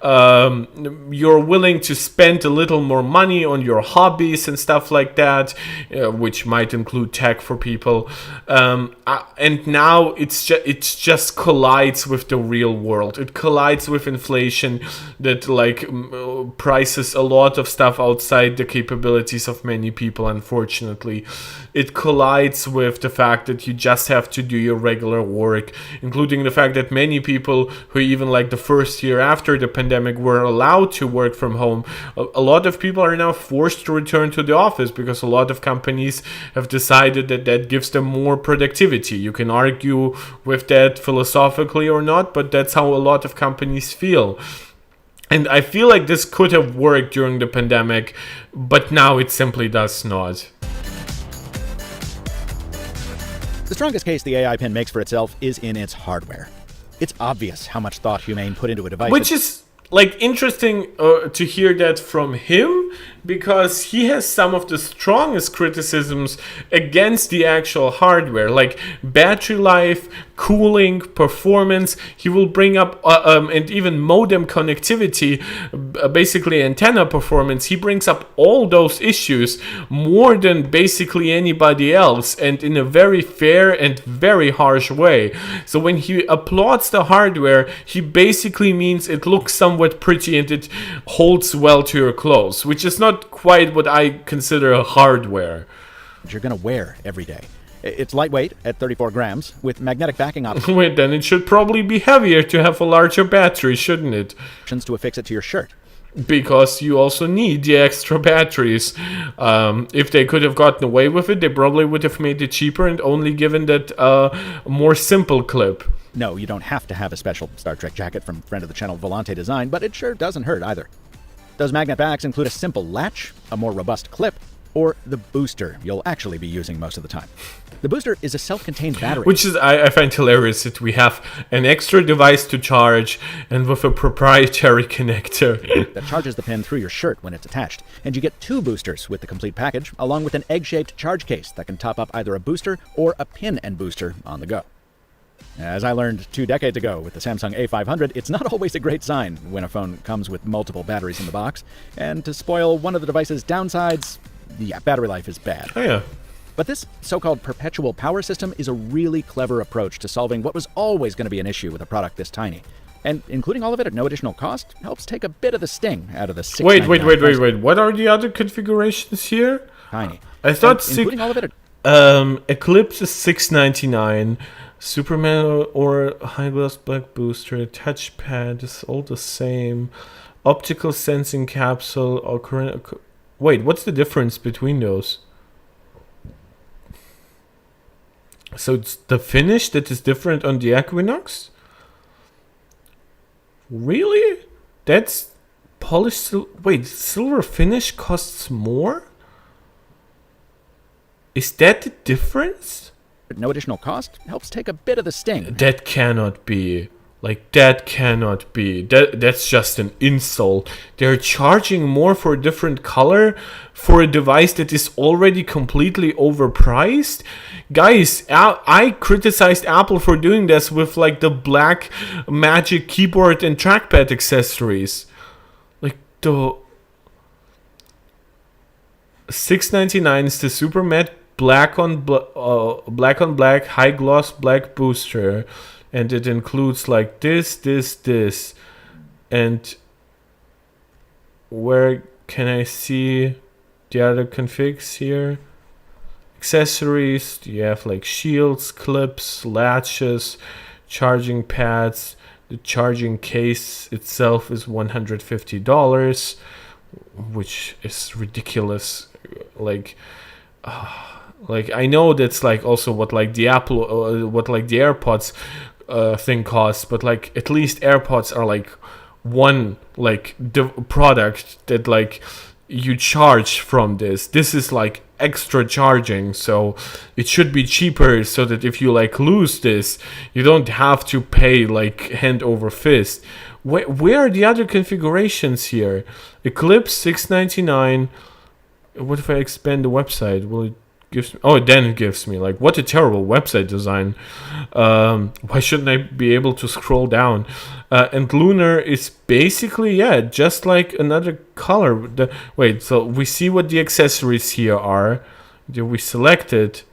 You're willing to spend a little more money on your hobbies and stuff like that, which might include tech for people, and now it just collides with the real world. It collides with inflation that prices a lot of stuff outside the capabilities of many people. Unfortunately, it collides with the fact that you just have to do your regular work, including the fact that many people who even like the first year after the pandemic were allowed to work from home. A lot of people are now forced to return to the office because a lot of companies have decided that that gives them more productivity. You can argue with that philosophically or not, but that's how a lot of companies feel. And I feel like this could have worked during the pandemic, but now it simply does not. The strongest case the AI Pin makes for itself is in its hardware. It's obvious how much thought Humane put into a device. Which is interesting to hear that from him, because he has some of the strongest criticisms against the actual hardware, like battery life, cooling, performance. He will bring up and even modem connectivity, basically antenna performance. He brings up all those issues more than basically anybody else, and in a very fair and very harsh way. So when he applauds the hardware, he basically means it looks somewhat pretty and it holds well to your clothes, which is not quite what I consider a hardware. You're going to wear every day. It's lightweight at 34 grams with magnetic backing options. Wait, then it should probably be heavier to have a larger battery, shouldn't it? To affix it to your shirt. Because you also need the extra batteries. If they could have gotten away with it, they probably would have made it cheaper and only given that more simple clip. No, you don't have to have a special Star Trek jacket from friend of the channel Volante Design, but it sure doesn't hurt either. Those magnet backs include a simple latch, a more robust clip, or the booster you'll actually be using most of the time. The booster is a self-contained battery. Which is, I find hilarious that we have an extra device to charge and with a proprietary connector. that charges the pin through your shirt when it's attached. And you get 2 boosters with the complete package, along with an egg-shaped charge case that can top up either a booster or a pin and booster on the go. As I learned 2 decades ago with the Samsung A500, it's not always a great sign when a phone comes with multiple batteries in the box. And to spoil one of the device's downsides, yeah, battery life is bad. Oh yeah. But this so-called perpetual power system is a really clever approach to solving what was always going to be an issue with a product this tiny. And including all of it at no additional cost helps take a bit of the sting out of the $6.99 Wait. What are the other configurations here? Tiny. I thought including all of it at Eclipse is $6.99. Superman or high gloss black booster, touchpad is all the same. Optical sensing capsule or current. Wait, what's the difference between those? So it's the finish that is different on the Equinox? Really? That's polished wait, silver finish costs more? Is that the difference? at no additional cost helps take a bit of the sting. That cannot be. That cannot be. That's just an insult. They're charging more for a different color for a device that is already completely overpriced? Guys, I criticized Apple for doing this with the black Magic keyboard and trackpad accessories. The $6.99 is the super matte black on black high gloss black booster. And it includes this, and where can I see the other configs here? Accessories, you have like shields, clips, latches, charging pads. The charging case itself is $150, which is ridiculous. Like I know that's like also what like the Apple, what like the AirPods thing costs, but like at least AirPods are like one like product that like you charge from this. This is like extra charging, so it should be cheaper, so that if you like lose this, you don't have to pay like hand over fist. Where are the other configurations here? Eclipse $6.99. What if I expand the website? Will it gives me? Oh, then it gives me like, what a terrible website design. Why shouldn't I be able to scroll down? And Lunar is basically, yeah, just like another color. Wait, so we see what the accessories here are. Did we select it?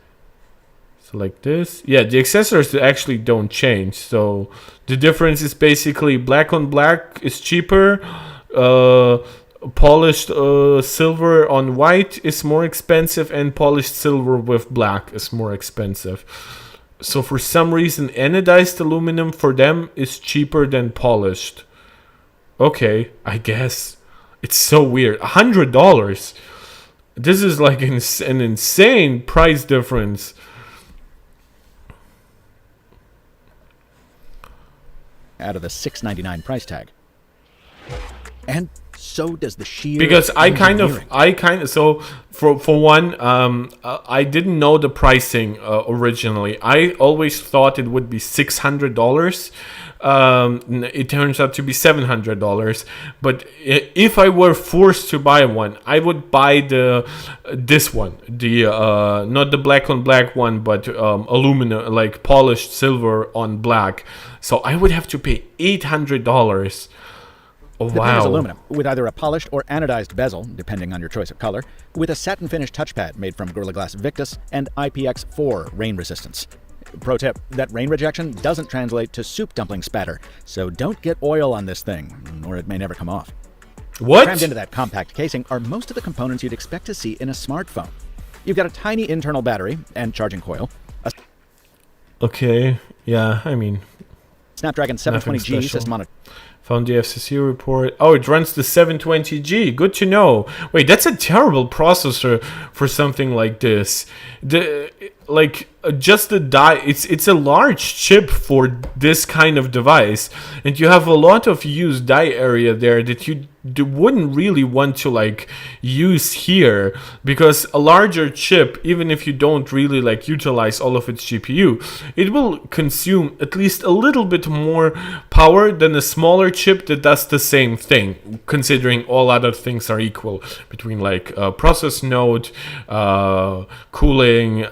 Select this. Yeah, the accessories actually don't change. So the difference is basically black on black is cheaper. Polished silver on white is more expensive, and polished silver with black is more expensive. So for some reason, anodized aluminum for them is cheaper than polished. Okay, I guess. It's so weird. $100. This is like an insane price difference. Out of the $6.99 price tag. And so does the sheer because I kind of so for one, I didn't know the pricing originally. I always thought it would be $600. It turns out to be $700. But if I were forced to buy one, I would buy this one, the not the black on black one, but aluminum, like polished silver on black. So I would have to pay $800. Oh, the pin is aluminum, with either a polished or anodized bezel, depending on your choice of color, with a satin finish touchpad made from Gorilla Glass Victus and IPX4 rain resistance. Pro tip, that rain rejection doesn't translate to soup dumpling spatter, so don't get oil on this thing, or it may never come off. What? Crammed into that compact casing are most of the components you'd expect to see in a smartphone. You've got a tiny internal battery and charging coil. Okay, yeah, I mean... Snapdragon 720G system on a... Found the FCC report. Oh, it runs the 720G. Good to know. Wait, that's a terrible processor for something like this. Just the die. It's a large chip for this kind of device, and you have a lot of used die area there that you wouldn't really want to like use here, because a larger chip, even if you don't really like utilize all of its GPU, it will consume at least a little bit more power than a smaller chip that does the same thing, considering all other things are equal between like process node, cooling,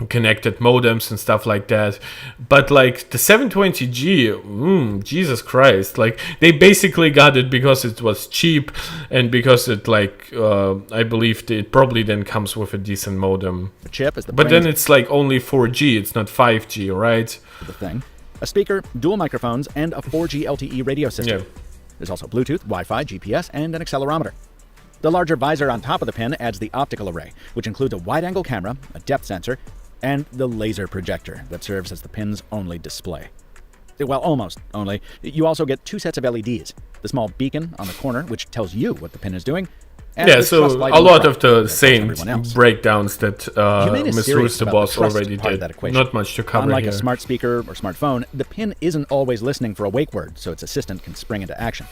connected modems and stuff like that. But like the 720G, Jesus Christ, like they basically got it because it was cheap, and because it like I believe it probably then comes with a decent modem. The chip is the but then it's like only 4G, it's not 5G, right? The thing. A speaker, dual microphones, and a 4G LTE radio system. Yeah. There's also Bluetooth, Wi-Fi, GPS, and an accelerometer. The larger visor on top of the pin adds the optical array, which includes a wide-angle camera, a depth sensor, and the laser projector that serves as the pin's only display. Well, almost only. You also get two sets of LEDs. The small beacon on the corner, which tells you what the pin is doing. And yeah, so a lot of the same breakdowns that Mrwhosetheboss already did. Not much to cover Unlike here. a smart speaker or smartphone, the pin isn't always listening for a wake word, so its assistant can spring into action.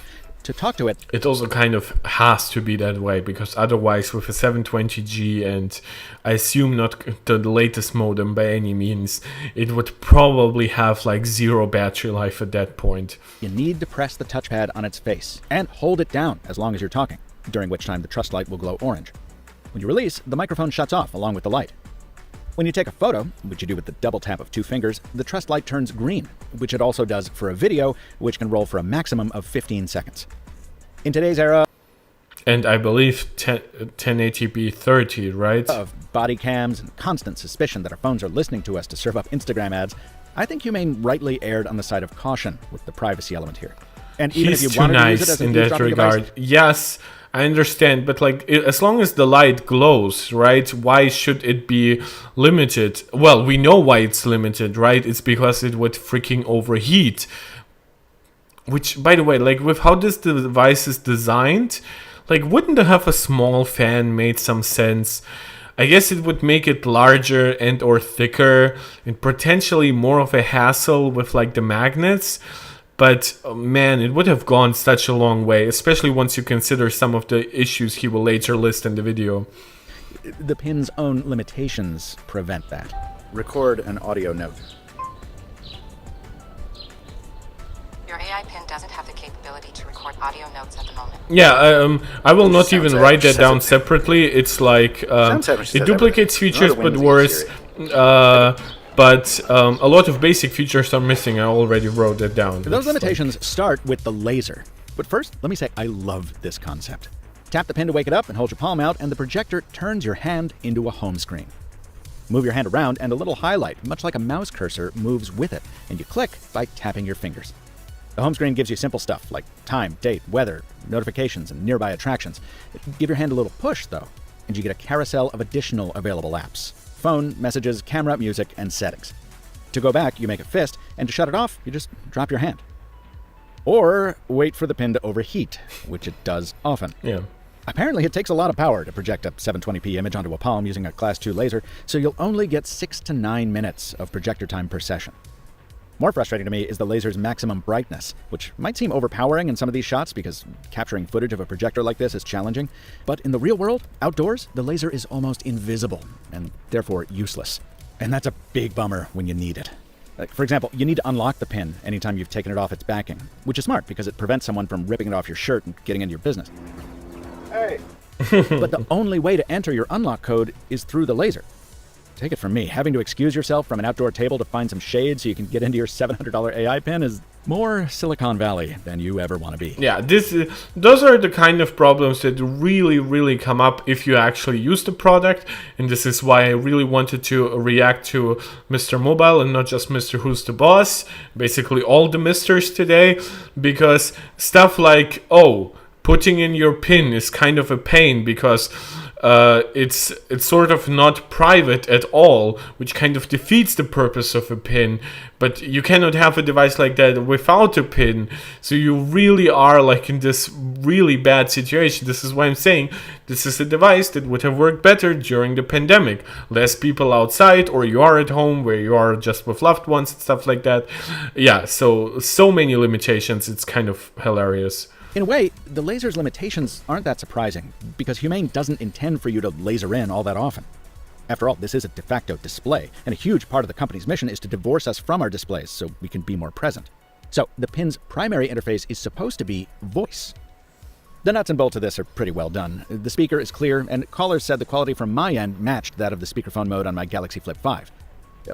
To talk to it... It also kind of has to be that way, because otherwise with a 720G, and I assume not the latest modem by any means, it would probably have like zero battery life at that point. You need to press the touchpad on its face, and hold it down as long as you're talking, during which time the trust light will glow orange. When you release, the microphone shuts off along with the light. When you take a photo, which you do with the double tap of 2 fingers, the trust light turns green, which it also does for a video, which can roll for a maximum of 15 seconds. In today's era... And I believe 1080p 30, right? ...of body cams and constant suspicion that our phones are listening to us to serve up Instagram ads, I think Humane rightly erred on the side of caution with the privacy element here. And even if He's you too wanted to use it nice as an in that eavesdropping regard. device, Yes, I understand, but like as long as the light glows, right? Why should it be limited? Well, we know why it's limited, right? It's because it would freaking overheat. Which, by the way, like with how this device is designed, like wouldn't to have a small fan made some sense? I guess it would make it larger and or thicker and potentially more of a hassle with like the magnets. But man, it would have gone such a long way, especially once you consider some of the issues he will later list in the video. the pin's own limitations prevent that. Record an audio note. Your AI pin doesn't have the capability to record audio notes at the moment. Yeah, I will not Sound even Savage write that says down it. separately. It's like Sound Savage it says duplicates everything. features, Another but Wednesday worse. But a lot of basic features are missing. I already wrote that down. Those It's limitations start with the laser. But first, let me say I love this concept. Tap the pin to wake it up and hold your palm out, and the projector turns your hand into a home screen. Move your hand around, and a little highlight, much like a mouse cursor, moves with it, and you click by tapping your fingers. The home screen gives you simple stuff like time, date, weather, notifications, and nearby attractions. Give your hand a little push, though, and you get a carousel of additional available apps: phone, messages, camera, music, and settings. To go back, you make a fist, and to shut it off, you just drop your hand. Or wait for the pin to overheat, which it does often. Yeah. Apparently, it takes a lot of power to project a 720p image onto a palm using a Class 2 laser, so you'll only get 6 to 9 minutes of projector time per session. More frustrating to me is the laser's maximum brightness, which might seem overpowering in some of these shots because capturing footage of a projector like this is challenging. But in the real world, outdoors, the laser is almost invisible and therefore useless. And that's a big bummer when you need it. For example, you need to unlock the pin anytime you've taken it off its backing, which is smart because it prevents someone from ripping it off your shirt and getting into your business. Hey. But the only way to enter your unlock code is through the laser. Take it from me, having to excuse yourself from an outdoor table to find some shade so you can get into your $700 AI pin is more Silicon Valley than you ever want to be. Yeah, those are the kind of problems that really come up if you actually use the product, and this is why I really wanted to react to MrMobile and not just Mrwhosetheboss, basically all the misters today, because stuff like, putting in your pin is kind of a pain because it's sort of not private at all, which kind of defeats the purpose of a pin. But you cannot have a device like that without a pin, so you really are like in this really bad situation. This is why I'm saying this is a device that would have worked better during the pandemic. Less people outside, or you are at home where you are just with loved ones and stuff like that. Yeah, so many limitations. It's kind of hilarious. In a way, the laser's limitations aren't that surprising, because Humane doesn't intend for you to laser in all that often. After all, this is a de facto display, and a huge part of the company's mission is to divorce us from our displays so we can be more present. So the pin's primary interface is supposed to be voice. The nuts and bolts of this are pretty well done. The speaker is clear, and callers said the quality from my end matched that of the speakerphone mode on my Galaxy Flip 5.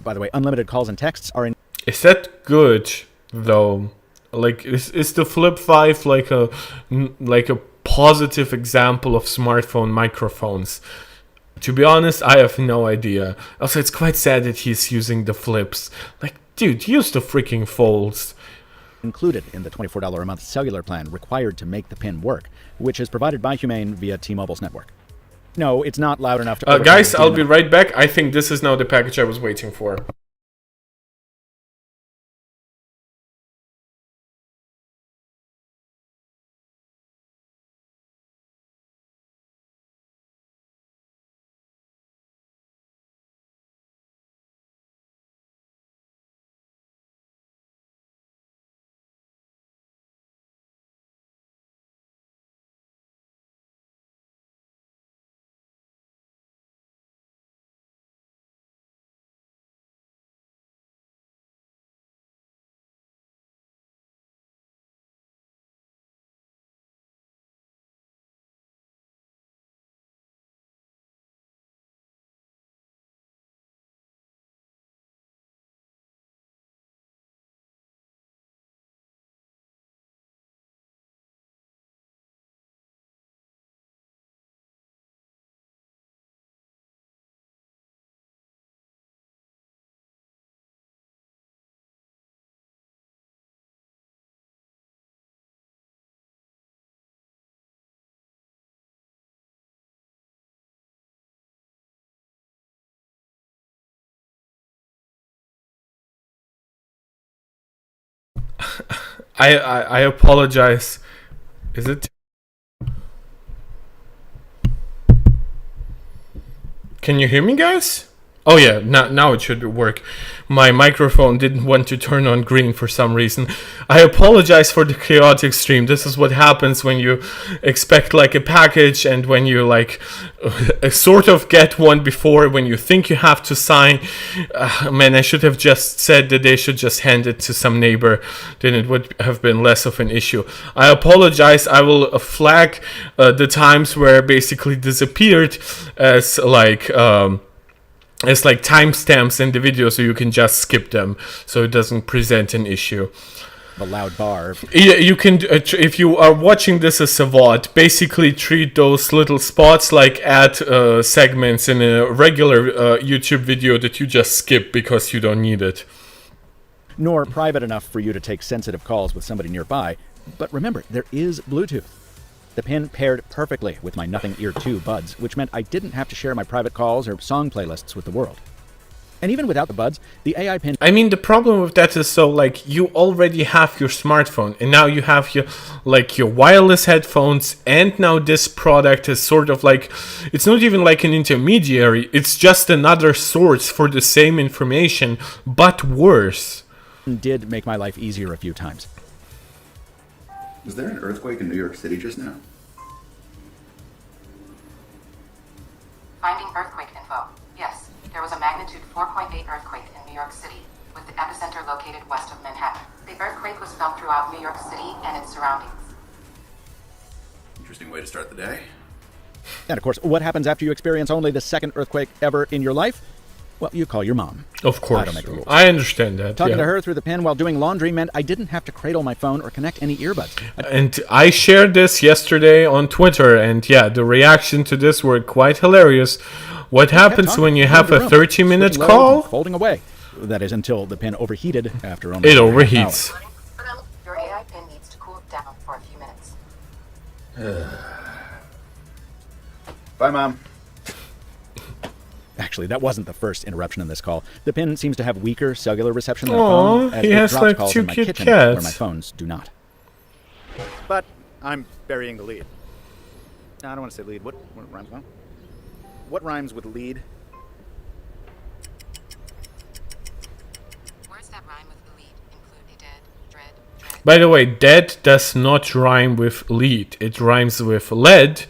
By the way, unlimited calls and texts are in... Is that good, though? Like, is the Flip 5 like a positive example of smartphone microphones? To be honest, I have no idea. Also, it's quite sad that he's using the flips. Like, dude, use the freaking folds. Included in the $24 a month cellular plan required to make the pin work, which is provided by Humane via T-Mobile's network. No, it's not loud enough to... Guys, I'll be right back. I think this is now the package I was waiting for. I apologize. Is it? Can you hear me, guys? Oh yeah, now it should work. My microphone didn't want to turn on green for some reason. I apologize for the chaotic stream. This is what happens when you expect like a package and when you like sort of get one before when you think you have to sign. Man, I should have just said that they should just hand it to some neighbor. Then it would have been less of an issue. I apologize. I will flag the times where basically disappeared as like timestamps in the video, so you can just skip them, so it doesn't present an issue. The loud bar. Yeah, you can, if you are watching this as a VOD, basically treat those little spots like ad segments in a regular YouTube video that you just skip because you don't need it. Nor private enough for you to take sensitive calls with somebody nearby. But remember, there is Bluetooth. The Pin paired perfectly with my Nothing Ear 2 buds, which meant I didn't have to share my private calls or song playlists with the world. And even without the buds, the AI Pin... I mean, the problem with that is, so, like, you already have your smartphone, and now you have your, like, your wireless headphones, and now this product is sort of like, it's not even like an intermediary, it's just another source for the same information, but worse. ...did make my life easier a few times. Was there an earthquake in New York City just now? Finding earthquake info. Yes, there was a magnitude 4.8 earthquake in New York City, with the epicenter located west of Manhattan. The earthquake was felt throughout New York City and its surroundings. Interesting way to start the day. And of course, what happens after you experience only the second earthquake ever in your life? Well, you call your mom. Of course. I don't make the rules. I understand that. Talking to her through the Pin while doing laundry meant I didn't have to cradle my phone or connect any earbuds. And I shared this yesterday on Twitter, and yeah, the reaction to this were quite hilarious. What happens when you have a 30-minute call? Folding away. That is until the Pin overheated after only It overheats. Your AI Pin needs to cool down for a few minutes. Bye, Mom. Actually, that wasn't the first interruption in this call. The Pin seems to have weaker cellular reception than a Aww, phone, as he it has drops like calls two in my cute kitchen, cats. where my phones do not. But I'm burying the lead. No, I don't want to say lead. What rhymes well? What rhymes with lead? Words that rhyme with lead include a dead, dread. By the way, dead does not rhyme with lead. It rhymes with lead,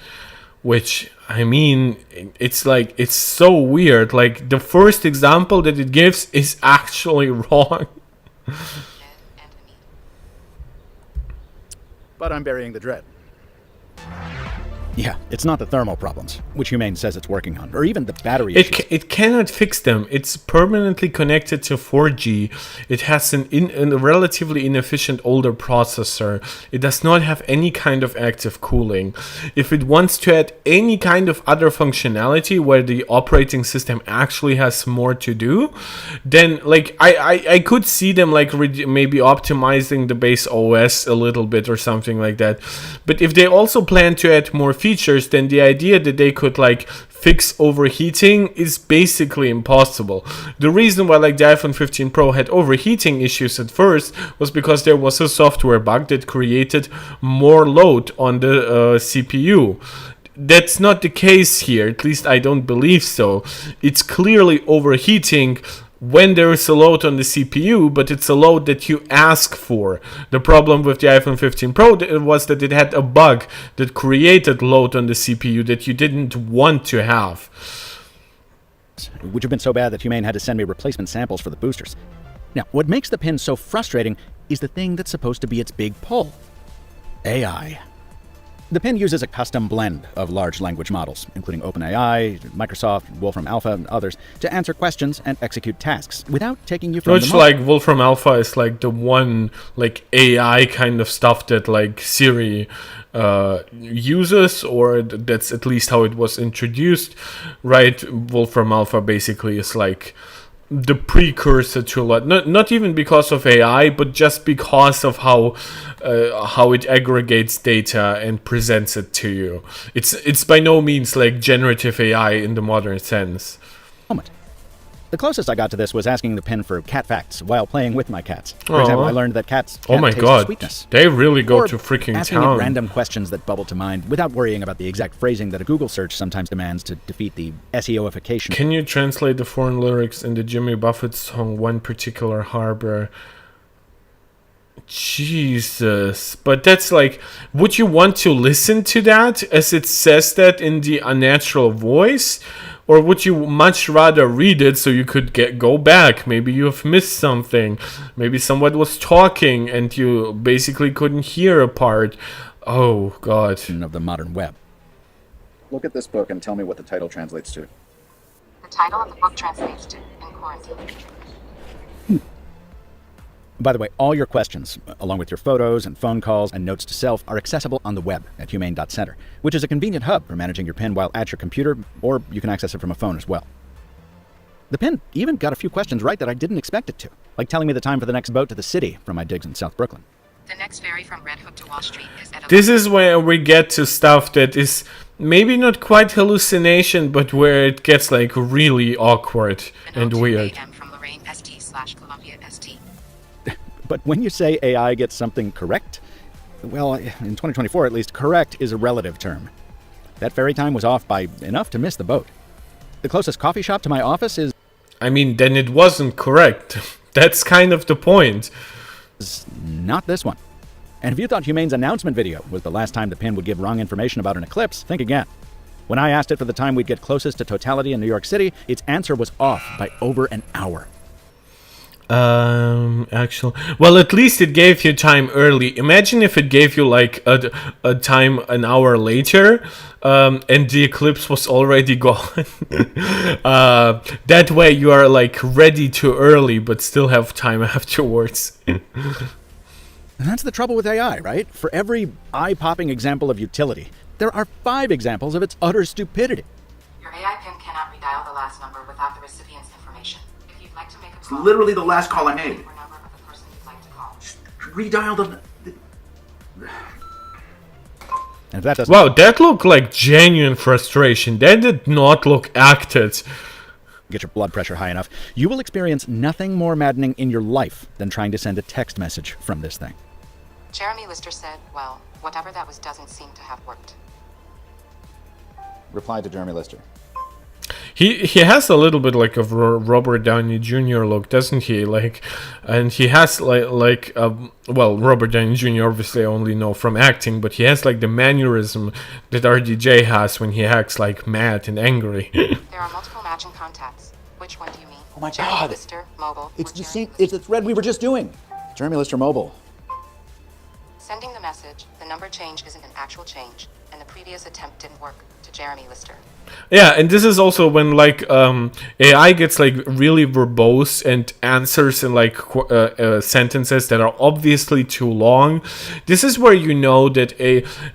which, I mean, it's like, it's so weird. Like, the first example that it gives is actually wrong. But I'm burying the dread. Yeah, it's not the thermal problems, which Humane says it's working on, or even the battery It, issues. it cannot fix them. It's permanently connected to 4G. It has a relatively inefficient older processor. It does not have any kind of active cooling. If it wants to add any kind of other functionality where the operating system actually has more to do, then like I could see them like maybe optimizing the base OS a little bit or something like that. But if they also plan to add more features, then the idea that they could like fix overheating is basically impossible. The reason why like the iPhone 15 Pro had overheating issues at first was because there was a software bug that created more load on the CPU. That's not the case here, at least I don't believe so. It's clearly overheating when there is a load on the CPU, but it's a load that you ask for. The problem with the iPhone 15 Pro was that it had a bug that created load on the CPU that you didn't want to have. Which have been so bad that Humane had to send me replacement samples for the boosters. Now, what makes the Pin so frustrating is the thing that's supposed to be its big pull: AI. The Pin uses a custom blend of large language models, including OpenAI, Microsoft, Wolfram Alpha, and others, to answer questions and execute tasks without taking you from Which, like, Wolfram Alpha is like the one like AI kind of stuff that like Siri uses, or that's at least how it was introduced, right? Wolfram Alpha basically is like the precursor to a lot, not even because of AI, but just because of how it aggregates data and presents it to you. It's by no means like generative AI in the modern sense. Moment. The closest I got to this was asking the Pin for cat facts while playing with my cats. For Aw. example, I learned that cats Oh can't my taste god, sweetness. they really go Or to freaking asking it town. random questions that bubble to mind without worrying about the exact phrasing that a Google search sometimes demands to defeat the SEOification. Can you translate the foreign lyrics in the Jimmy Buffett song One Particular Harbor? Jesus, but that's like, would you want to listen to that as it says that in the unnatural voice? Or would you much rather read it so you could go back? Maybe you have missed something. Maybe someone was talking and you basically couldn't hear a part. Oh, God. Of the modern web. Look at this book and tell me what the title translates to. The title of the book translates to In Quarantine. By the way, all your questions, along with your photos and phone calls and notes to self, are accessible on the web at humane.center, which is a convenient hub for managing your Pin while at your computer, or you can access it from a phone as well. The Pin even got a few questions right that I didn't expect it to, like telling me the time for the next boat to the city from my digs in South Brooklyn. The next ferry from Red Hook to Wall Street is at This is where we get to stuff that is maybe not quite hallucination, but where it gets like really awkward and weird. from Lorraine St/Columbia St. But when you say AI gets something correct, well, in 2024 at least, correct is a relative term. That ferry time was off by enough to miss the boat. The closest coffee shop to my office is... I mean, then it wasn't correct. That's kind of the point. Not this one. And if you thought Humane's announcement video was the last time the Pin would give wrong information about an eclipse, think again. When I asked it for the time we'd get closest to totality in New York City, its answer was off by over an hour. Actually, well, at least it gave you time early. Imagine if it gave you like a time an hour later, and the eclipse was already gone. That way you are like ready too early, but still have time afterwards. And that's the trouble with AI, right? For every eye-popping example of utility, there are 5 examples of its utter stupidity. Your AI Pin cannot redial the last number without the recipient's information. If you'd like to make a call, literally the last call I made. or number of the person you'd like to call. Redial the... And if that doesn't... Wow, that looked like genuine frustration. That did not look acted. get your blood pressure high enough, you will experience nothing more maddening in your life than trying to send a text message from this thing. Jeremy Lister said, well, whatever that was doesn't seem to have worked. Reply to Jeremy Lister. He has a little bit like a Robert Downey Jr. look, doesn't he? Like, and he has well, Robert Downey Jr. obviously I only know from acting, but he has like the mannerism that RDJ has when he acts like mad and angry. There are multiple matching contacts. Which one do you mean? Oh my Jeremy God. Lister, mobile. It's or the Jeremy same. It's the Lister? thread we were just doing. Jeremy Lister mobile. Sending the message, the number change isn't an actual change, and the previous attempt didn't work. To Jeremy Lister. Yeah, and this is also when like AI gets like really verbose and answers in like sentences that are obviously too long. This is where you know that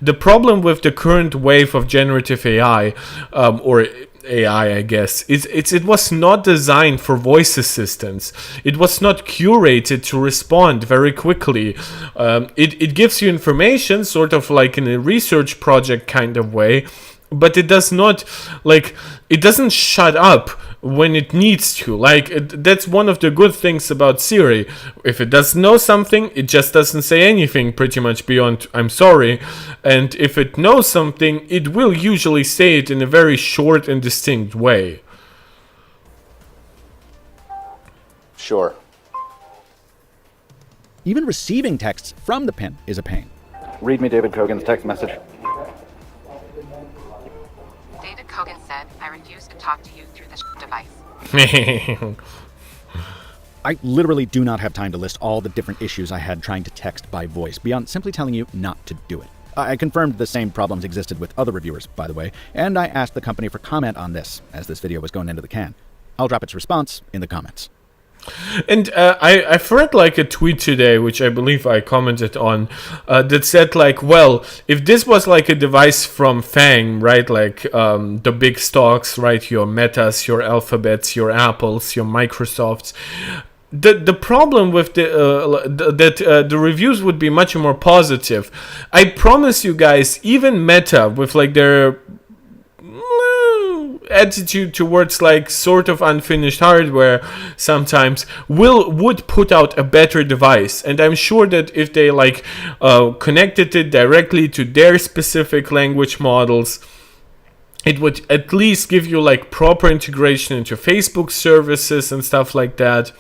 the problem with the current wave of generative AI or AI, I guess, it was not designed for voice assistants. It was not curated to respond very quickly. It gives you information sort of like in a research project kind of way, but it does not, like, it doesn't shut up when it needs to. Like, that's one of the good things about Siri. If it doesn't know something, it just doesn't say anything pretty much beyond I'm sorry. And if it knows something, it will usually say it in a very short and distinct way. Sure. Even receiving texts from the Pin is a pain. Read me David Kogan's text message. David Kogan said, I refuse to talk to you through this device. I literally do not have time to list all the different issues I had trying to text by voice, beyond simply telling you not to do it. I confirmed the same problems existed with other reviewers, by the way, and I asked the company for comment on this, as this video was going into the can. I'll drop its response in the comments. And I've read like a tweet today, which I believe I commented on, that said like, well, if this was like a device from FANG, right, like the big stocks, right, your Metas, your Alphabets, your Apples, your Microsofts, the problem with the reviews would be much more positive. I promise you guys, even Meta with like their attitude towards like sort of unfinished hardware sometimes would put out a better device. And I'm sure that if they like connected it directly to their specific language models, it would at least give you like proper integration into Facebook services and stuff like that.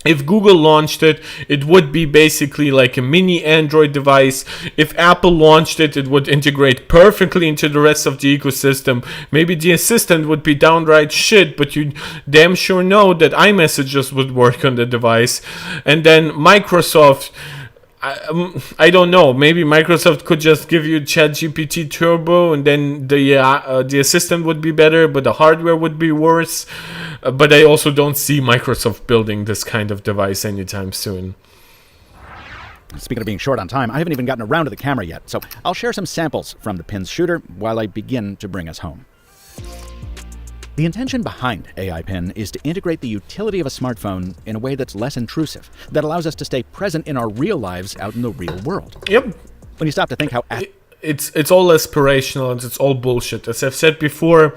If Google launched it, it would be basically like a mini Android device. If Apple launched it, it would integrate perfectly into the rest of the ecosystem. Maybe the assistant would be downright shit, but you damn sure know that iMessages would work on the device. And then Microsoft, I don't know. Maybe Microsoft could just give you ChatGPT Turbo, and then the assistant would be better, but the hardware would be worse. But I also don't see Microsoft building this kind of device anytime soon. Speaking of being short on time, I haven't even gotten around to the camera yet, so I'll share some samples from the Pin's shooter while I begin to bring us home. The intention behind AI Pin is to integrate the utility of a smartphone in a way that's less intrusive, that allows us to stay present in our real lives out in the real world. Yep. When you stop to think how... It's all aspirational and it's all bullshit. As I've said before,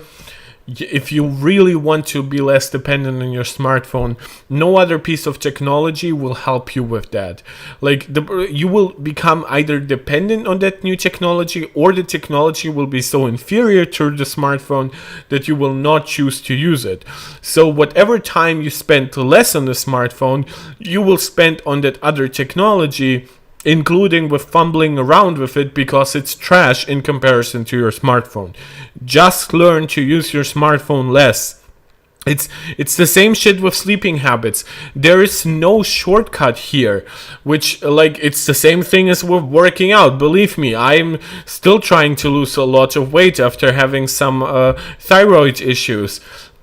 if you really want to be less dependent on your smartphone, no other piece of technology will help you with that. Like you will become either dependent on that new technology, or the technology will be so inferior to the smartphone that you will not choose to use it. So whatever time you spend less on the smartphone, you will spend on that other technology, including with fumbling around with it because it's trash in comparison to your smartphone. Just learn to use your smartphone less. It's the same shit with sleeping habits. There is no shortcut here, which like it's the same thing as with working out. Believe me, I'm still trying to lose a lot of weight after having some thyroid issues.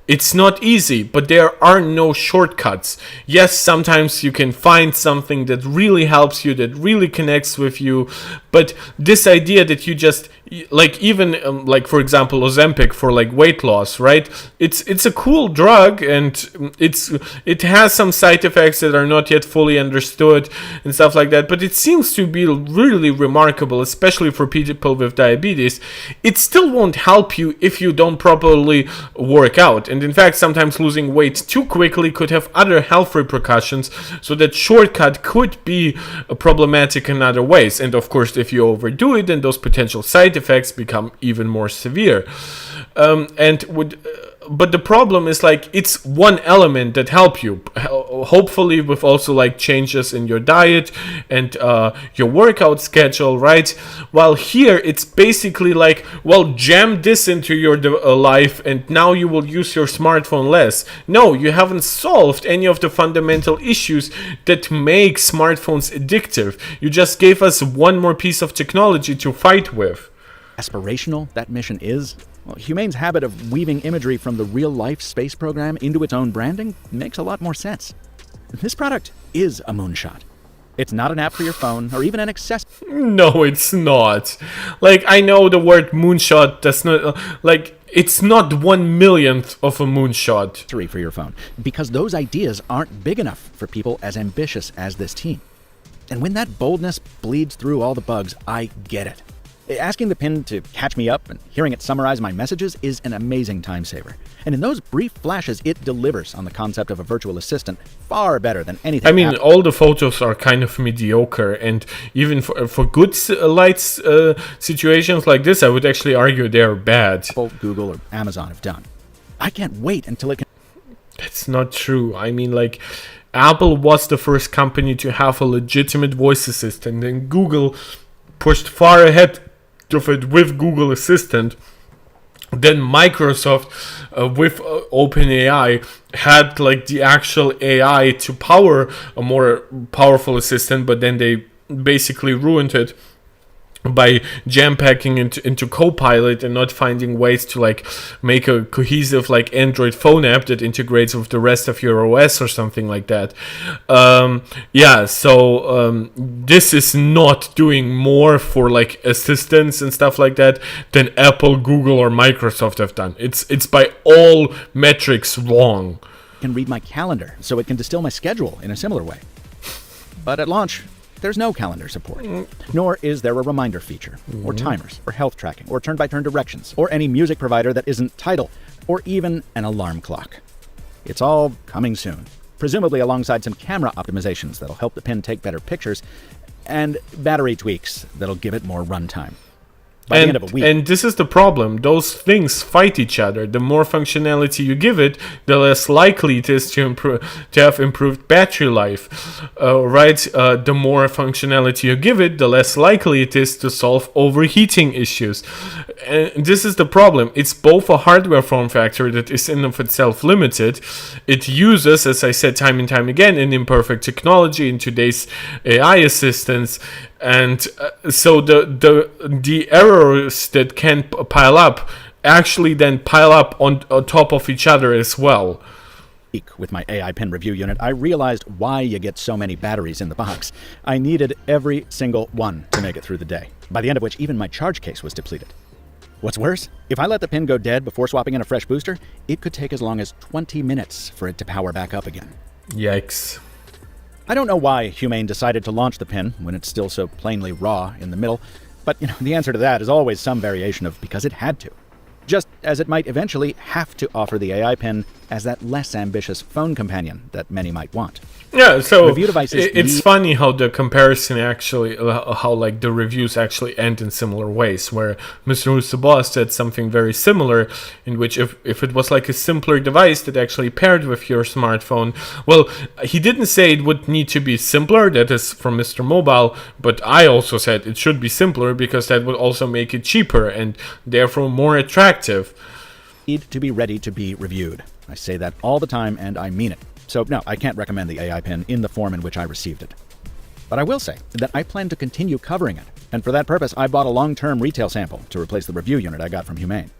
It's not easy, but there are no shortcuts. Yes, sometimes you can find something that really helps you, that really connects with you, but this idea that you just, like even like for example Ozempic for like weight loss, right? It's a cool drug, and it has some side effects that are not yet fully understood and stuff like that, but it seems to be really remarkable, especially for people with diabetes. It still won't help you if you don't properly work out. And in fact, sometimes losing weight too quickly could have other health repercussions, so that shortcut could be problematic in other ways. And of course, if you overdo it, then those potential side effects become even more severe. But the problem is like it's one element that help you, hopefully with also like changes in your diet and your workout schedule, right? While here it's basically like, well, jam this into your life and now you will use your smartphone less. No, you haven't solved any of the fundamental issues that make smartphones addictive. You just gave us one more piece of technology to fight with. Aspirational that mission is? Well, Humane's habit of weaving imagery from the real-life space program into its own branding makes a lot more sense. This product is a moonshot. It's not an app for your phone or even an accessory. No, it's not. Like, I know the word moonshot does not... like, it's not 1/1,000,000th of a moonshot. For your phone, because those ideas aren't big enough for people as ambitious as this team. And when that boldness bleeds through all the bugs, I get it. Asking the Pin to catch me up and hearing it summarize my messages is an amazing time saver. And in those brief flashes, it delivers on the concept of a virtual assistant far better than anything. I mean, all the photos are kind of mediocre, and even for good light situations like this, I would actually argue they're bad. Apple, Google, or Amazon have done. I can't wait until it can... That's not true. I mean, like, Apple was the first company to have a legitimate voice assistant, and Google pushed far ahead of it with Google Assistant. Then Microsoft with OpenAI had like the actual AI to power a more powerful assistant, but then they basically ruined it by jam-packing into Copilot and not finding ways to like make a cohesive like Android phone app that integrates with the rest of your OS or something like that. This is not doing more for like assistants and stuff like that than Apple, Google, or Microsoft have done. It's by all metrics wrong. Can read my calendar, so it can distill my schedule in a similar way. But at launch, there's no calendar support, nor is there a reminder feature, or timers, or health tracking, or turn-by-turn directions, or any music provider that isn't Tidal. or even an alarm clock. It's all coming soon, presumably alongside some camera optimizations that'll help the Pin take better pictures, and battery tweaks that'll give it more runtime. By the end of a week. And this is the problem. Those things fight each other. The more functionality you give it, the less likely it is to have improved battery life. The more functionality you give it, the less likely it is to solve overheating issues. And this is the problem. It's both a hardware form factor that is in of itself limited. It uses, as I said time and time again, an imperfect technology in today's AI assistants. And so the errors that can pile up actually then pile up on top of each other as well. With my AI Pin review unit, I realized why you get so many batteries in the box. I needed every single one to make it through the day, by the end of which even my charge case was depleted. What's worse, if I let the Pin go dead before swapping in a fresh booster, it could take as long as 20 minutes for it to power back up again. Yikes. I don't know why Humane decided to launch the Pin when it's still so plainly raw in the middle, but the answer to that is always some variation of because it had to. Just as it might eventually have to offer the AI Pin as that less ambitious phone companion that many might want. Yeah, so review devices it's funny how the comparison actually, how like the reviews actually end in similar ways, where Mrwhosetheboss said something very similar, in which if it was like a simpler device that actually paired with your smartphone, well, he didn't say it would need to be simpler, that is from MrMobile, but I also said it should be simpler because that would also make it cheaper and therefore more attractive. Need to be ready to be reviewed. I say that all the time and I mean it. So no, I can't recommend the AI Pin in the form in which I received it. But I will say that I plan to continue covering it, and for that purpose I bought a long-term retail sample to replace the review unit I got from Humane.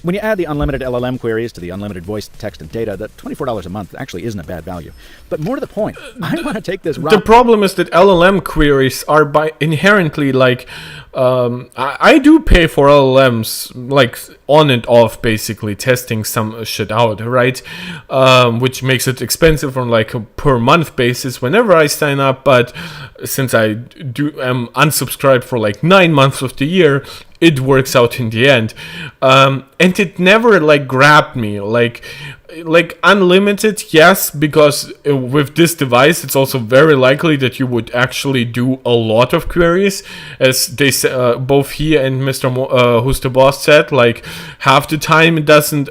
When you add the unlimited LLM queries to the unlimited voice, text, and data, the $24 a month actually isn't a bad value. But more to the point, I want to take this route. The problem is that LLM queries are by inherently like, I do pay for LLMs like on and off, basically testing some shit out, right? Which makes it expensive on like a per month basis whenever I sign up. But since I am unsubscribed for like 9 months of the year, it works out in the end. And it never like grabbed me like unlimited, yes, because with this device it's also very likely that you would actually do a lot of queries, as they both he and Mrwhosetheboss said, like half the time it doesn't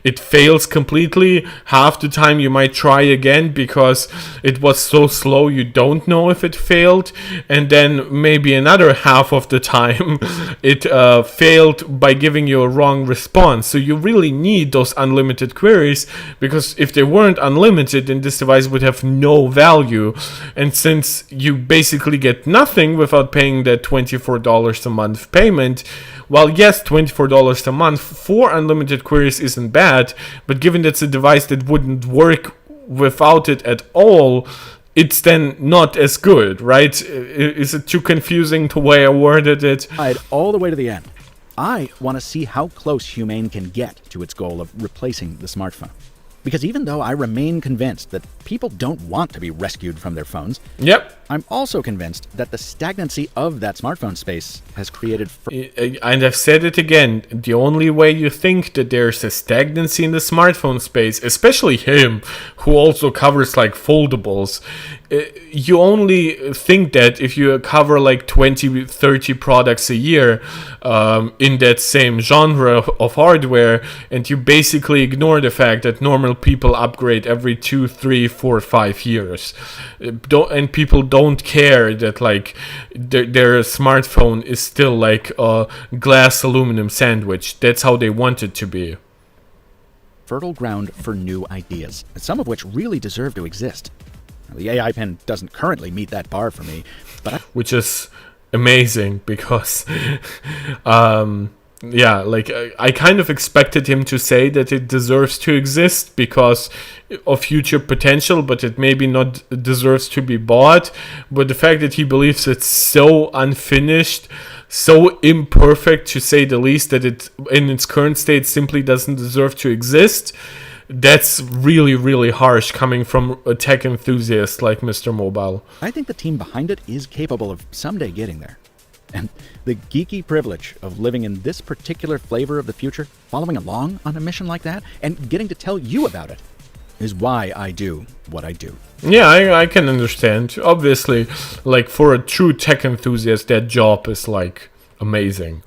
it fails completely, half the time you might try again because it was so slow you don't know if it failed, and then maybe another half of the time it failed by giving you a wrong response. So you really need those unlimited queries, because if they weren't unlimited, then this device would have no value. And since you basically get nothing without paying that $24 a month payment, well, yes, $24 a month for unlimited queries isn't bad, but given that's a device that wouldn't work without it at all, it's then not as good, right? Is it too confusing the way I worded it? All the way to the end. I want to see how close Humane can get to its goal of replacing the smartphone. Because even though I remain convinced that people don't want to be rescued from their phones, I'm also convinced that the stagnancy of that smartphone space has created... And I've said it again, the only way you think that there's a stagnancy in the smartphone space, especially him, who also covers like foldables, you only think that if you cover like 20, 30 products a year in that same genre of hardware, and you basically ignore the fact that normal people upgrade every 2, 3, 4, 5 years. And people don't care that like their smartphone is still like a glass aluminum sandwich. That's how they want it to be. Fertile ground for new ideas, some of which really deserve to exist. The AI Pin doesn't currently meet that bar for me, but which is amazing because I kind of expected him to say that it deserves to exist because of future potential, but it maybe not deserves to be bought. But the fact that he believes it's so unfinished, so imperfect to say the least, that it in its current state simply doesn't deserve to exist, that's really, really harsh coming from a tech enthusiast like MrMobile. I think the team behind it is capable of someday getting there. And the geeky privilege of living in this particular flavor of the future, following along on a mission like that, and getting to tell you about it, is why I do what I do. Yeah, I can understand. Obviously, like for a true tech enthusiast, that job is like amazing.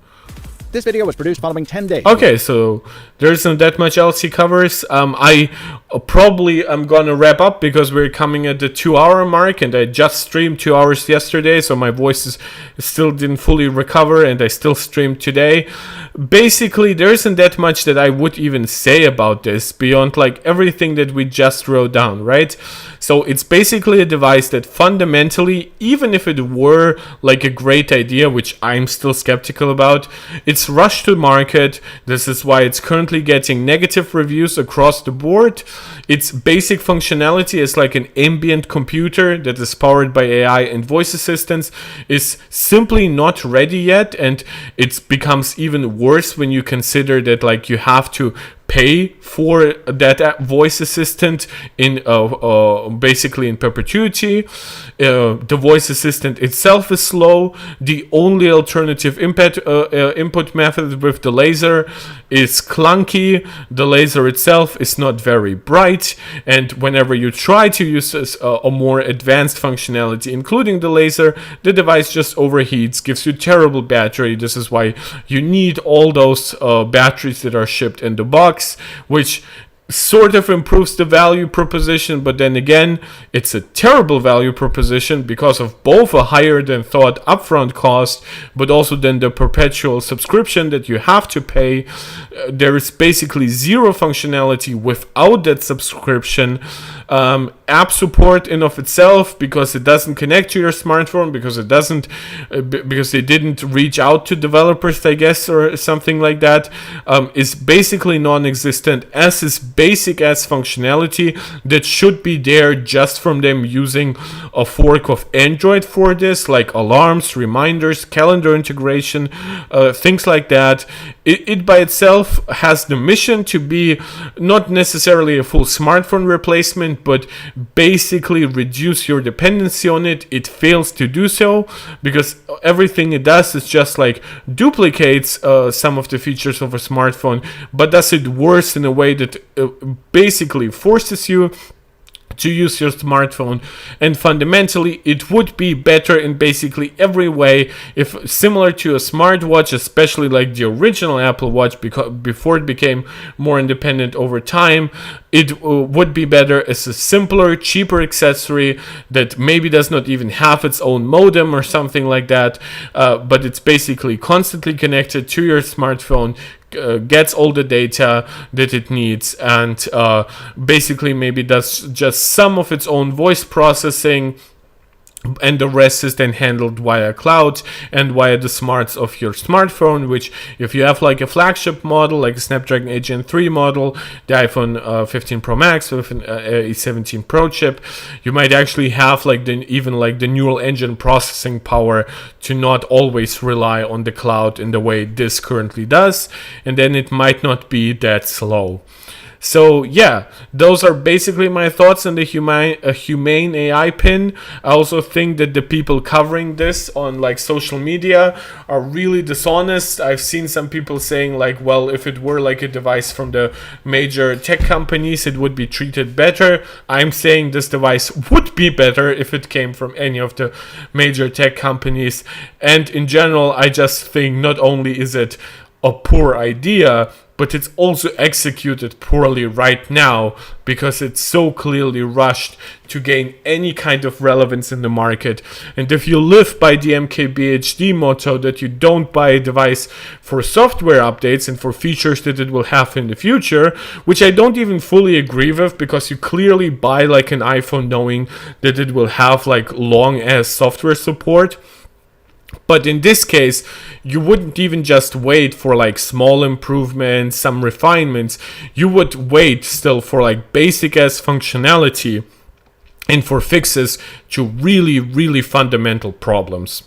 This video was produced following 10 days. Okay, so there isn't that much else he covers. I probably am gonna wrap up because we're coming at the 2-hour mark, and I just streamed 2 hours yesterday, so my voice still didn't fully recover, and I still streamed today. Basically, there isn't that much that I would even say about this beyond like everything that we just wrote down, right? So it's basically a device that fundamentally, even if it were like a great idea, which I'm still skeptical about, it's rushed to market. This is why it's currently getting negative reviews across the board. Its basic functionality is like an ambient computer that is powered by AI and voice assistants is simply not ready yet, and it becomes even worse when you consider that like you have to pay for that voice assistant in basically in perpetuity. The voice assistant itself is slow. The only alternative input method with the laser is clunky. The laser itself is not very bright, and whenever you try to use a more advanced functionality, including the laser, the device just overheats, gives you terrible battery. This is why you need all those batteries that are shipped in the box, which sort of improves the value proposition, but then again, it's a terrible value proposition because of both a higher than thought upfront cost, but also then the perpetual subscription that you have to pay. There is basically zero functionality without that subscription. App support in of itself, because it doesn't connect to your smartphone, because they didn't reach out to developers, I guess, or something like that, is basically non-existent, as is basic ass functionality that should be there just from them using a fork of Android for this, like alarms, reminders, calendar integration, things like that. It by itself has the mission to be not necessarily a full smartphone replacement, but basically reduce your dependency on it. It fails to do so because everything it does is just like duplicates some of the features of a smartphone, but does it worse in a way that basically forces you to use your smartphone. And fundamentally, it would be better in basically every way if, similar to a smartwatch, especially like the original Apple Watch, because before it became more independent over time, it would be better as a simpler, cheaper accessory that maybe does not even have its own modem or something like that, but it's basically constantly connected to your smartphone, gets all the data that it needs, and basically maybe does just some of its own voice processing, and the rest is then handled via cloud and via the smarts of your smartphone, which if you have like a flagship model, like a Snapdragon 8 Gen 3 model, the iPhone 15 Pro Max with an A17 Pro chip, you might actually have like the neural engine processing power to not always rely on the cloud in the way this currently does, and then it might not be that slow. So yeah, those are basically my thoughts on the Humane AI Pin. I also think that the people covering this on like social media are really dishonest. I've seen some people saying like, well, if it were like a device from the major tech companies, it would be treated better. I'm saying this device would be better if it came from any of the major tech companies. And in general, I just think not only is it a poor idea, but it's also executed poorly right now because it's so clearly rushed to gain any kind of relevance in the market. And if you live by the MKBHD motto that you don't buy a device for software updates and for features that it will have in the future, which I don't even fully agree with, because you clearly buy like an iPhone knowing that it will have like long ass software support. But in this case, you wouldn't even just wait for like small improvements, some refinements. You would wait still for like basic ass functionality and for fixes to really, really fundamental problems.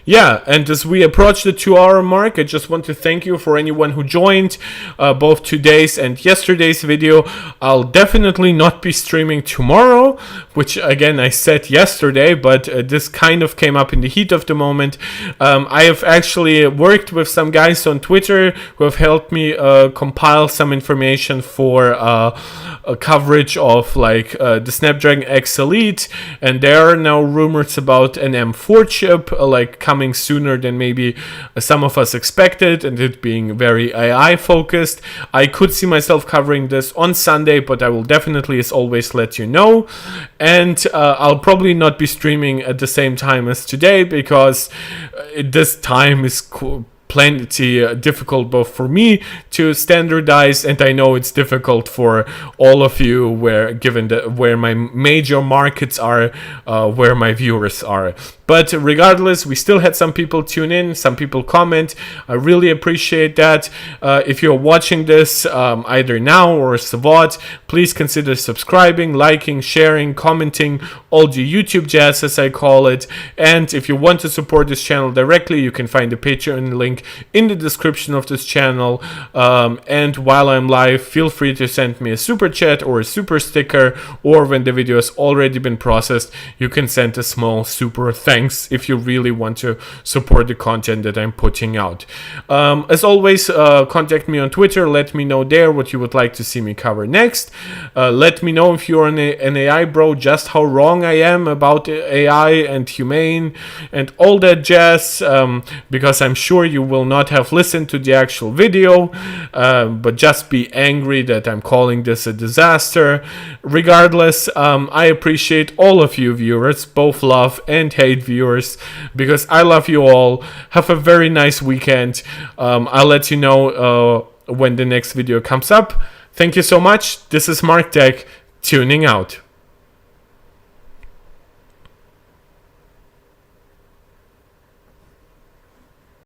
Yeah, and as we approach the 2-hour mark, I just want to thank you for anyone who joined both today's and yesterday's video. I'll definitely not be streaming tomorrow, which again I said yesterday, but this kind of came up in the heat of the moment. I have actually worked with some guys on Twitter who have helped me compile some information for a coverage of like the Snapdragon X Elite, and there are now rumors about an M4 chip like coming sooner than maybe some of us expected, and it being very AI focused. I could see myself covering this on Sunday, but I will definitely, as always, let you know. And I'll probably not be streaming at the same time as today, because this time is plenty difficult both for me to standardize, and I know it's difficult for all of you, given where my major markets are, where my viewers are. But regardless, we still had some people tune in, some people comment. I really appreciate that. If you're watching this either now or as a VOD, please consider subscribing, liking, sharing, commenting, all the YouTube jazz as I call it. And if you want to support this channel directly, you can find the Patreon link in the description of this channel. And while I'm live, feel free to send me a super chat or a super sticker, or when the video has already been processed, you can send a small super thanks if you really want to support the content that I'm putting out. As always, contact me on Twitter. Let me know there what you would like to see me cover next. Let me know if you're an AI bro, just how wrong I am about AI and Humane and all that jazz, because I'm sure you will not have listened to the actual video, but just be angry that I'm calling this a disaster. Regardless, I appreciate all of you viewers, both love and hate viewers, because I love you all. Have a very nice weekend. I'll let you know when the next video comes up. Thank you so much. This is Mark Tech, tuning out.